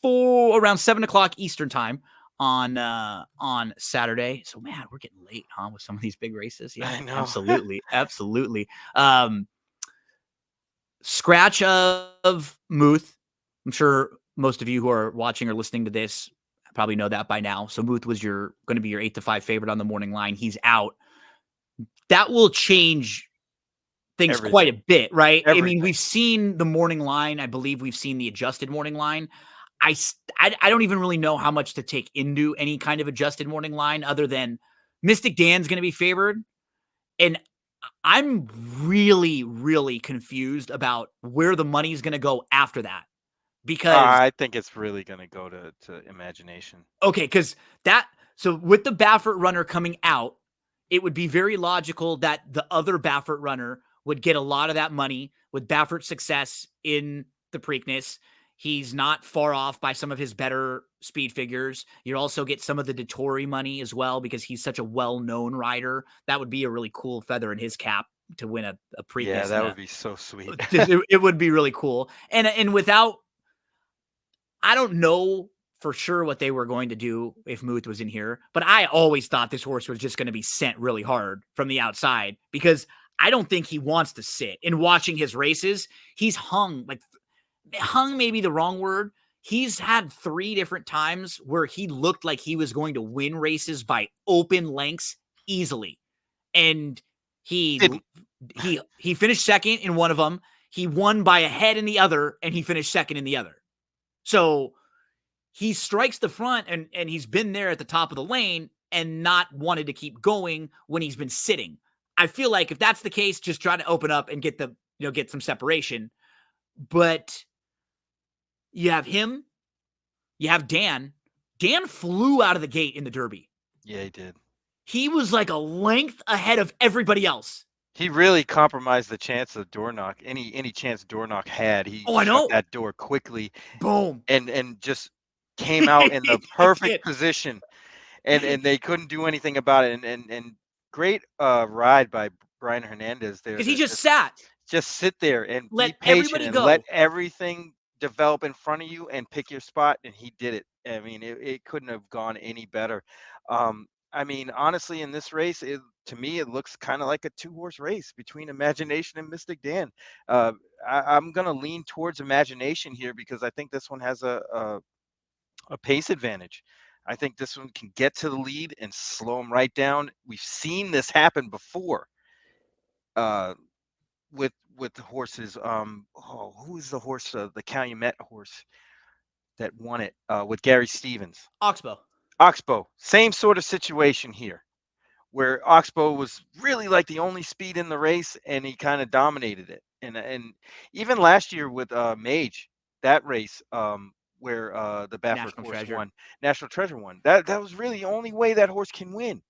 7 o'clock Eastern time on Saturday. So man, we're getting late, huh? With some of these big races. Yeah, I know. absolutely, absolutely. Scratch of Muth. I'm sure most of you who are watching or listening to this probably know that by now. So Muth was going to be your 8-5 favorite on the morning line. He's out. That will change things quite a Everything, bit, right? I mean, everything. we've seen the morning line. I believe we've seen the adjusted morning line. I don't even really know how much to take into any kind of adjusted morning line other than Mystic Dan's going to be favored. And I'm really, really confused about where the money's going to go after that. Because, I think it's really going to go to imagination. okay, because so with the Baffert runner coming out, it would be very logical that the other Baffert runner would get a lot of that money with Baffert's success in the Preakness. He's not far off by some of his better speed figures. You also get some of the Dettori money as well because he's such a well-known rider. That would be a really cool feather in his cap to win a Yeah, Preakness. that would be so sweet. It would be really cool. And without, I don't know for sure what they were going to do if Muth was in here, but I always thought this horse was just going to be sent really hard from the outside because I don't think he wants to sit. In watching his races, he's hung maybe the wrong word. He's had 3 different times where he looked like he was going to win races by open lengths easily. And he Didn't. he finished second in one of them. He won by a head in the other, and he finished second in the other. So he strikes the front and he's been there at the top of the lane and not wanted to keep going when he's been sitting. I feel like if that's the case, just try to open up and get get some separation. But you have him, you have Dan. Dan flew out of the gate in the Derby. Yeah, he did. He was like a length ahead of everybody else. He really compromised the chance of door knock. Any chance door knock had, he Oh, I shut know. that door quickly Boom. and just came out in the He perfect did. position, and they couldn't do anything about it. And great ride by Brian Hernandez there Because he to just sat, just sit there and be let patient everybody and let go. everything develop in front of you and pick your spot, and he did it. I mean, it couldn't have gone any better. I mean, honestly, in this race, to me, it looks kind of like a 2-horse race between Imagination and Mystic Dan. I'm gonna lean towards imagination here because I think this one has a pace advantage. I think this one can get to the lead and slow them right down. We've seen this happen before uh, with the horses. Who is the horse? The Calumet horse that won it with Gary Stevens. Oxbow. Oxbow. Same sort of situation here, where Oxbow was really like the only speed in the race, and he kind of dominated it. And even last year with Mage, that race where the Baffert National horse treasure. won, National Treasure won. That was really the only way that horse can win,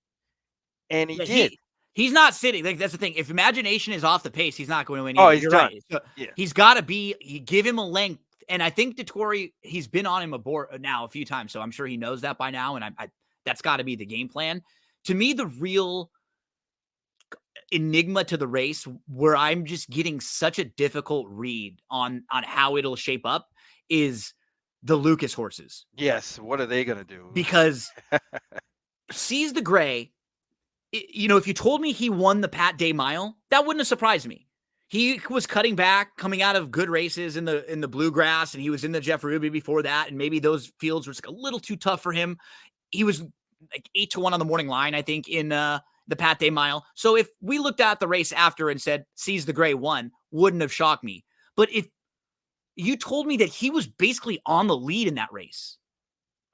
and he Yeah, did. he's not sitting. Like, that's the thing. If imagination is off the pace, he's not going to win Oh, either. he's You're done. right. So Yeah, he's got to be. You give him a length, and I think Dettori, he's been on him aboard now a few times, so I'm sure he knows that by now. And I that's got to be the game plan. To me, the real enigma to the race, where I'm just getting such a difficult read on how it'll shape up, is the Lucas horses. yes. What are they gonna do? Because Seize the Gray, if you told me he won the Pat Day Mile, that wouldn't have surprised me. He was cutting back, coming out of good races in the bluegrass, and he was in the Jeff Ruby before that, and maybe those fields were just a little too tough for him. He was like 8-1 on the morning line, I think, in the Pat Day Mile. So if we looked at the race after and said Seize the Gray won, wouldn't have shocked me. But if you told me that he was basically on the lead in that race,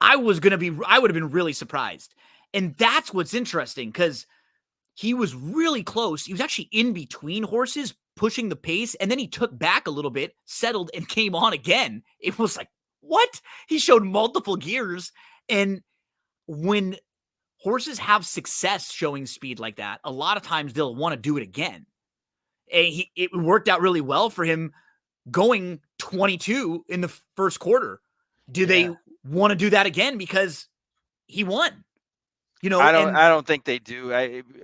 I would have been really surprised. And that's what's interesting, because he was really close. He was actually in between horses, pushing the pace, and then he took back a little bit, settled, and came on again. It was like, what? He showed multiple gears. And when horses have success showing speed like that, a lot of times they'll want to do it again. And it worked out really well for him going 22 in the first quarter. Do they want to do that again because he won? I And don't think they do.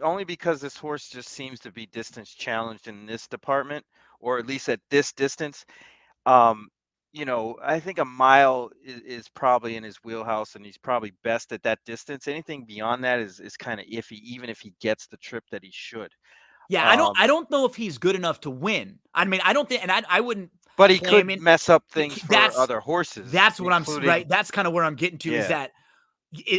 Only because this horse just seems to be distance challenged in this department, or at least at this distance. Um, I think a mile is probably in his wheelhouse, and he's probably best at that distance. Anything beyond that is kind of iffy, even if he gets the trip that he should. yeah, I don't know if he's good enough to win. I mean, I don't think, and I wouldn't But he play him could in. mess up things for That's other horses, what I'm including right. That's kind of where I'm getting to, is yeah, that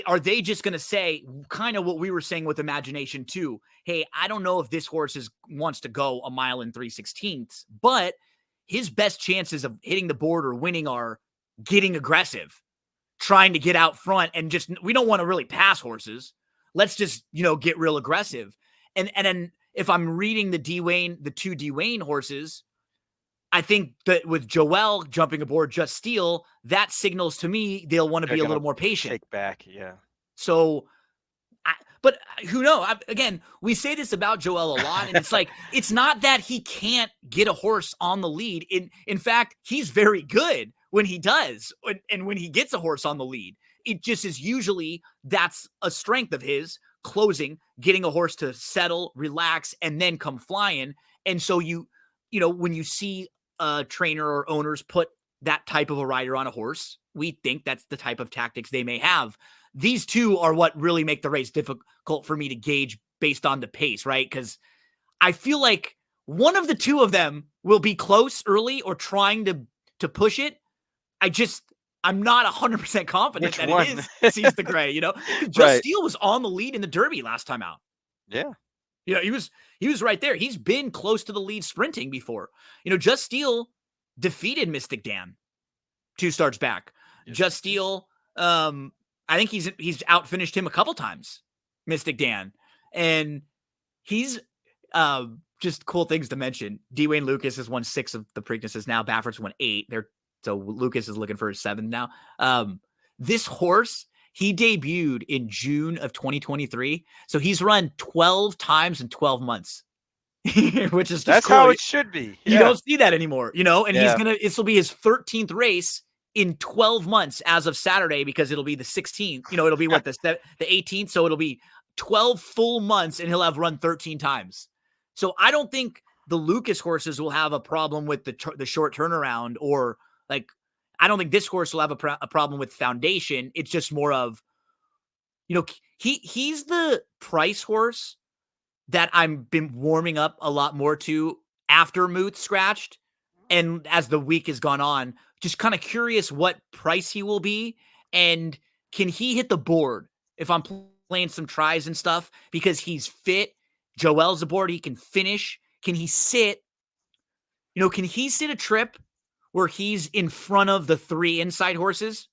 are they just going to say kind of what we were saying with imagination too? Hey, I don't know if this horse wants to go a mile and 3/16, but his best chances of hitting the board or winning are getting aggressive, trying to get out front, and just, we don't want to really pass horses. Let's just, get real aggressive. And then if I'm reading the two Dwayne horses, I think that with Joel jumping aboard Just Steel, that signals to me they'll want to be a little more patient. take back, yeah. So, but who knows? Again, we say this about Joel a lot, and it's like, it's not that he can't get a horse on the lead. In fact, he's very good when he does, and when he gets a horse on the lead. It just is usually, that's a strength of his, closing, getting a horse to settle, relax, and then come flying. And so when you see a trainer or owners put that type of a rider on a horse, we think that's the type of tactics they may have. These two are what really make the race difficult for me to gauge based on the pace, right? Because I feel like one of the two of them will be close early or trying to push it. I'm not 100% confident that it is Seize the Gray, Just Right. Steel was on the lead in the Derby last time out. Yeah. He was right there. He's been close to the lead sprinting before. Just Steel defeated Mystic Dan 2 starts back. Yes. Just Steel, I think he's outfinished him a couple times, Mystic Dan. And he's just cool things to mention. Dwayne Lucas has won 6 of the Preaknesses now. Baffert's won 8. So Lucas is looking for his 7th now. This horse, he debuted in June of 2023. So he's run 12 times in 12 months, which is just That's cool. how it should be. You don't see that anymore, and Yeah. this will be his 13th race in 12 months as of Saturday, because it'll be the 16th, it'll be what, the 18th. So it'll be 12 full months, and he'll have run 13 times. So I don't think the Lucas horses will have a problem with the short turnaround, or like, I don't think this horse will have a problem with foundation. It's just more of, he's the price horse that I've been warming up a lot more to after Muth scratched. And as the week has gone on, just kind of curious what price he will be. And can he hit the board if I'm playing some tries and stuff? Because he's fit. Joel's aboard. He can finish. Can he sit? Can he sit a trip where he's in front of the 3 inside horses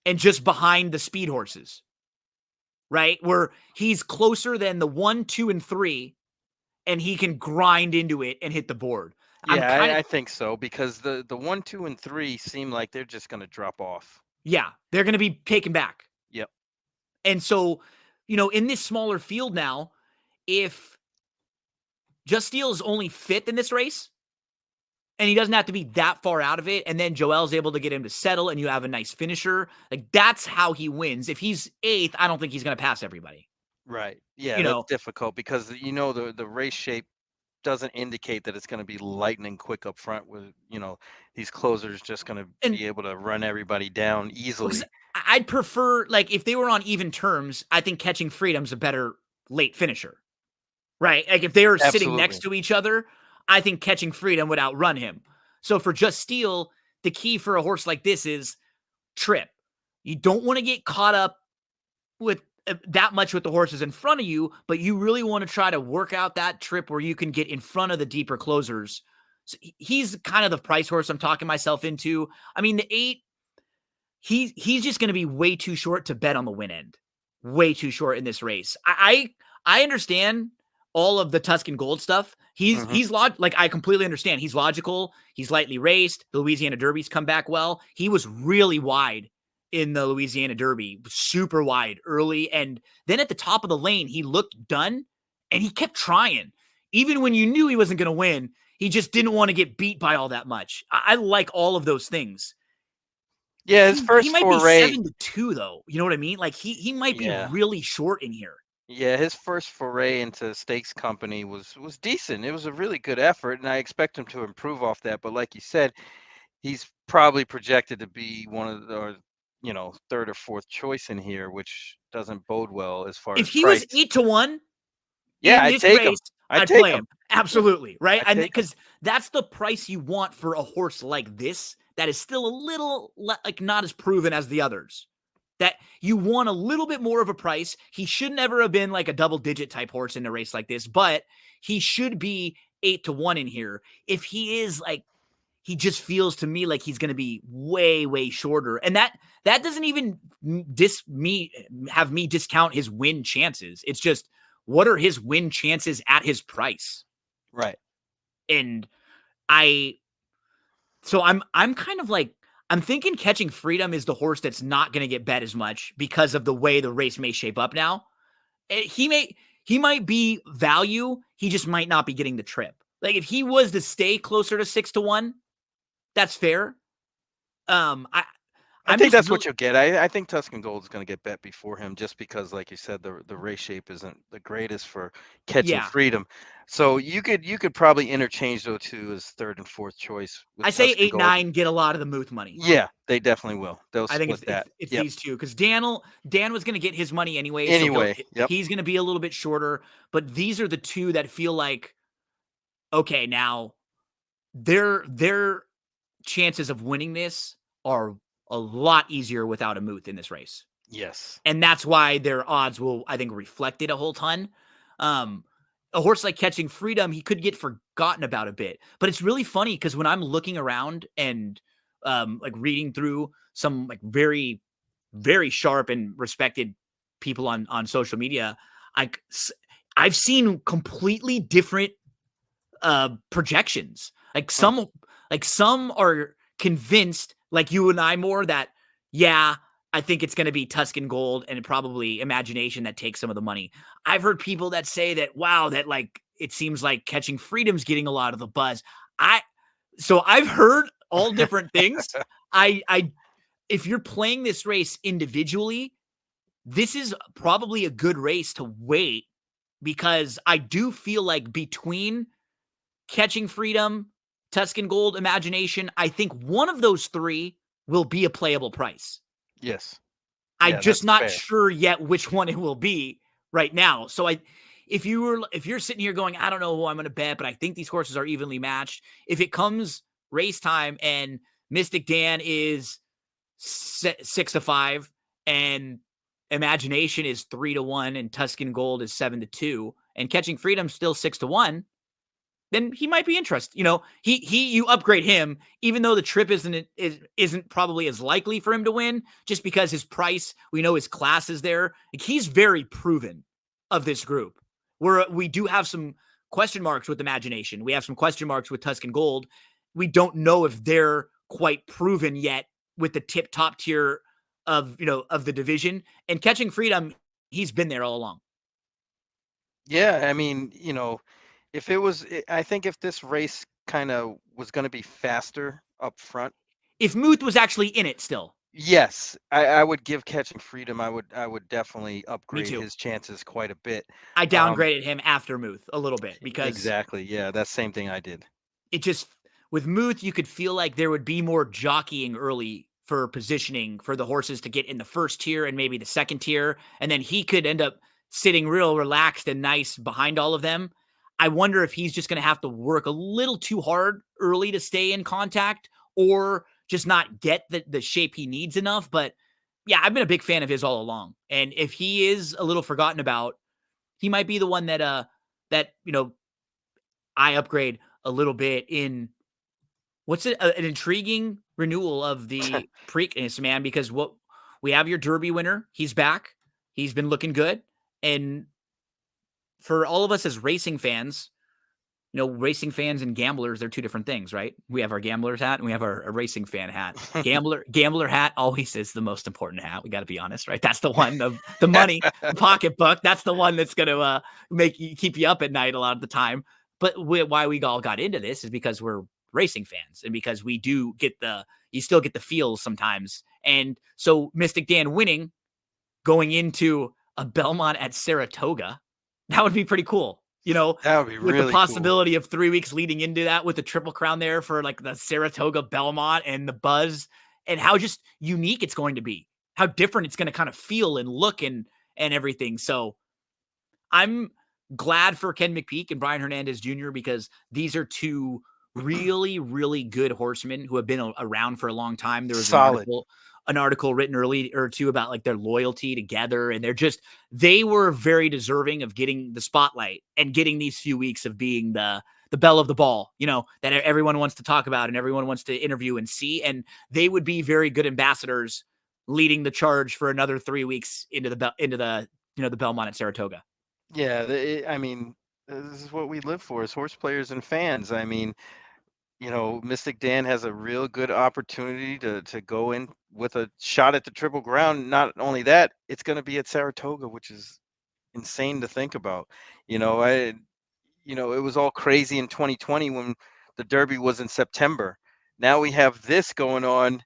and just behind the speed horses? Right? Where he's closer than the 1, 2, and 3, and he can grind into it and hit the board. I'm Yeah, kind of I think so because the 1, 2, and 3 seem like they're just going to drop off. they're going to be taken back. Yep. And so, in this smaller field now, if Just Steel is only 5th in this race, and he doesn't have to be that far out of it, and then Joel's able to get him to settle, and you have a nice finisher, like that's how he wins. If he's 8th, I don't think he's going to pass everybody. Right. Yeah, You that's know, difficult because the race shape doesn't indicate that it's going to be lightning quick up front with, these closers just going to and be able to run everybody down because easily. I'd prefer, like, if they were on even terms, I think Catching Freedom's a better late finisher, right? Like, if they were sitting next Absolutely. to each other, I think Catching Freedom would outrun him. So for Just Steel, the key for a horse like this is trip. You don't want to get caught up with that much with the horses in front of you, but you really want to try to work out that trip where you can get in front of the deeper closers. So he's kind of the price horse I'm talking myself into. I mean, the 8, he's just going to be way too short to bet on the win end. Way too short in this race. I understand all of the Tuscan Gold stuff. He's like, I completely understand. He's logical. He's lightly raced. The Louisiana Derby's come back well. He was really wide in the Louisiana Derby, super wide early, and then at the top of the lane, he looked done, and he kept trying. Even when you knew he wasn't going to win, he just didn't want to get beat by all that much. I like all of those things. Yeah, his He first might be foray. 7-2 though. You know what I mean? Like he might be Yeah. really short in here. Yeah, his first foray into stakes company was decent. It was a really good effort, and I expect him to improve off that. But like you said, he's probably projected to be one of the, or, third or fourth choice in here, which doesn't bode well as far If as he was price. 8-1 Yeah, in I'd this take him. race, I'd I'd take play him. him. Absolutely. Right. I'd And take him. because that's the price you want for a horse like this that is still a little like not as proven as the others. That you want a little bit more of a price. He should never have been like a double digit type horse in a race like this, but he should be 8-1 in here. If he is like, he just feels to me like he's going to be way, way shorter. And that doesn't even have me discount his win chances. It's just, what are his win chances at his price? Right. And I'm kind of like, I'm thinking Catching Freedom is the horse that's not going to get bet as much because of the way the race may shape up now. He might be value. He just might not be getting the trip. Like if he was to stay closer to 6-1, that's fair. I I'm think just that's really, what you'll get. I think Tuscan Gold is going to get bet before him just because, like you said, the race shape isn't the greatest for Catching yeah. Freedom. So you could probably interchange those two as third and fourth choice with I say Tuscan Gold. 8-9 get a lot of the Muth money. Yeah, they definitely will. They'll I think split that. it's Yep. these two because Dan was going to get his money anyway, so Anyway, yep. he's going to be a little bit shorter. But these are the two that feel like, okay, now their chances of winning this are a lot easier without a Muth in this race. Yes. And that's why their odds will, I think, reflect it a whole ton. A horse like Catching Freedom, he could get forgotten about a bit. But it's really funny because when I'm looking around and like reading through some like very, very sharp and respected people on social media, I've seen completely different projections. Like some are convinced, like you and I more, that yeah, I think it's going to be Tuscan Gold and probably Imagination that takes some of the money. I've heard people that say that, wow, that like it seems like Catching Freedom's getting a lot of the buzz. So I've heard all different things. I if you're playing this race individually, this is probably a good race to wait because I do feel like between Catching Freedom, Tuscan Gold, Imagination, I think one of those three will be a playable price. Yes. I'm Yeah, just that's not fair. sure yet which one it will be right now. So if you're sitting here going, I don't know who I'm going to bet, but I think these horses are evenly matched. If it comes race time and Mystic Dan is 6-5 and Imagination is 3-1 and Tuscan Gold is 7-2 and Catching Freedom still 6-1, then he might be interested. You upgrade him, even though the trip isn't probably as likely for him to win, just because his price, we know his class is there. Like, he's very proven of this group. We do have some question marks with Imagination. We have some question marks with Tuscan Gold. We don't know if they're quite proven yet with the top tier of the division. And Catching Freedom, he's been there all along. Yeah, I mean, I think if this race kind of was going to be faster up front, if Muth was actually in it still, yes, I would give Catching Freedom. I would definitely upgrade too. his chances quite a bit. I downgraded him after Muth a little bit because exactly, yeah, that's same thing I did. It just, with Muth, you could feel like there would be more jockeying early for positioning for the horses to get in the first tier and maybe the second tier, and then he could end up sitting real relaxed and nice behind all of them. I wonder if he's just going to have to work a little too hard early to stay in contact, or just not get the shape he needs enough. But yeah, I've been a big fan of his all along. And if he is a little forgotten about, he might be the one that I upgrade a little bit in. What's an intriguing renewal of the Preakness, man, because we have your Derby winner. He's back. He's been looking good. And for all of us as racing fans, racing fans and gamblers, they're two different things, right? We have our gambler's hat and we have our racing fan hat. Gambler hat always is the most important hat. We got to be honest, right? That's the one, the money, the pocketbook. That's the one that's going to keep you up at night a lot of the time. But why we all got into this is because we're racing fans and because we do you still get the feels sometimes. And so Mystic Dan winning, going into a Belmont at Saratoga, that would be pretty cool. That would be with really the possibility of 3 weeks leading into that with the Triple Crown there for like the Saratoga Belmont and the buzz, and how just unique it's going to be, how different it's going to kind of feel and look and everything. So I'm glad for Ken McPeak and Brian Hernandez Jr. because these are two really, really good horsemen who have been around for a long time. There was solid. An article written early or two about like their loyalty together, and they were very deserving of getting the spotlight and getting these few weeks of being the belle of the ball, that everyone wants to talk about and everyone wants to interview and see. And they would be very good ambassadors leading the charge for another 3 weeks into the Belmont at Saratoga. Yeah, I mean, this is what we live for as horse players and fans. I mean, Mystic Dan has a real good opportunity to go in with a shot at the Triple Crown. Not only that, it's going to be at Saratoga, which is insane to think about. It was all crazy in 2020 when the Derby was in September. Now we have this going on,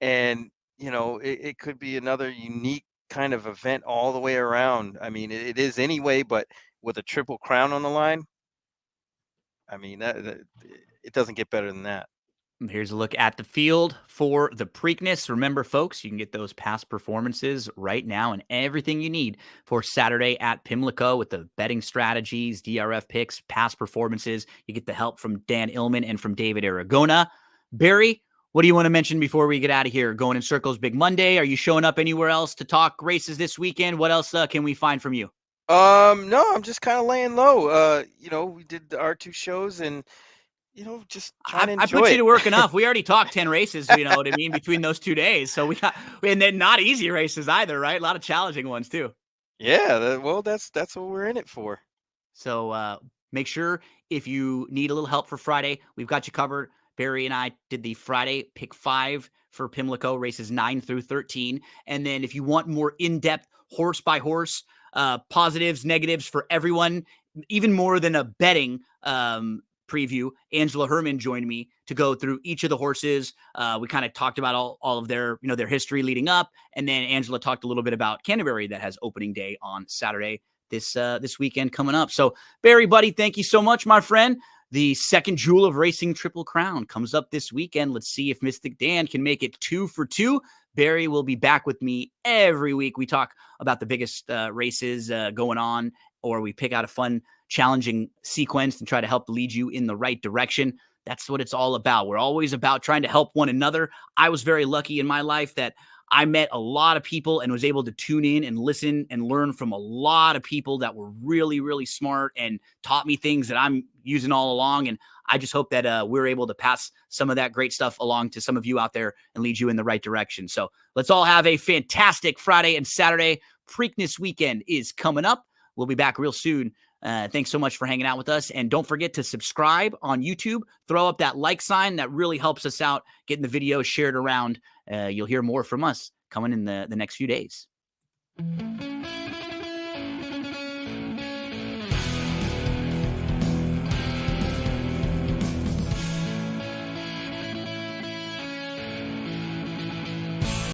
and it could be another unique kind of event all the way around. I mean, it is anyway, but with a Triple Crown on the line, I mean, that it doesn't get better than that. Here's a look at the field for the Preakness. Remember, folks, you can get those past performances right now and everything you need for Saturday at Pimlico with the betting strategies, DRF picks, past performances. You get the help from Dan Illman and from David Aragona. Barry, what do you want to mention before we get out of here? Going in Circles Big Monday. Are you showing up anywhere else to talk races this weekend? What else can we find from you? No, I'm just kind of laying low. We did our 2 shows and just trying to enjoy I put you it. to work enough. We already talked 10 races, you know what I mean, between those 2 days. So and then not easy races either, right? A lot of challenging ones too. Yeah, that's what we're in it for. So make sure if you need a little help for Friday, we've got you covered. Barry and I did the Friday pick 5 for Pimlico, races 9 through 13. And then if you want more in-depth horse by horse, positives, negatives for everyone, even more than a betting preview, Angela Herman joined me to go through each of the horses. We kind of talked about all of their, their history leading up. And then Angela talked a little bit about Canterbury that has opening day on Saturday this weekend coming up. So Barry, buddy, thank you so much, my friend. The second Jewel of Racing Triple Crown comes up this weekend. Let's see if Mystic Dan can make it 2 for 2. Barry will be back with me every week. We talk about the biggest races going on or we pick out a fun, challenging sequence and try to help lead you in the right direction. That's what it's all about. We're always about trying to help one another. I was very lucky in my life that I met a lot of people and was able to tune in and listen and learn from a lot of people that were really, really smart and taught me things that I'm using all along. And I just hope that we're able to pass some of that great stuff along to some of you out there and lead you in the right direction. So let's all have a fantastic Friday and Saturday. Preakness weekend is coming up. We'll be back real soon. Thanks so much for hanging out with us. And don't forget to subscribe on YouTube. Throw up that like sign. That really helps us out, getting the video shared around. You'll hear more from us coming in the next few days.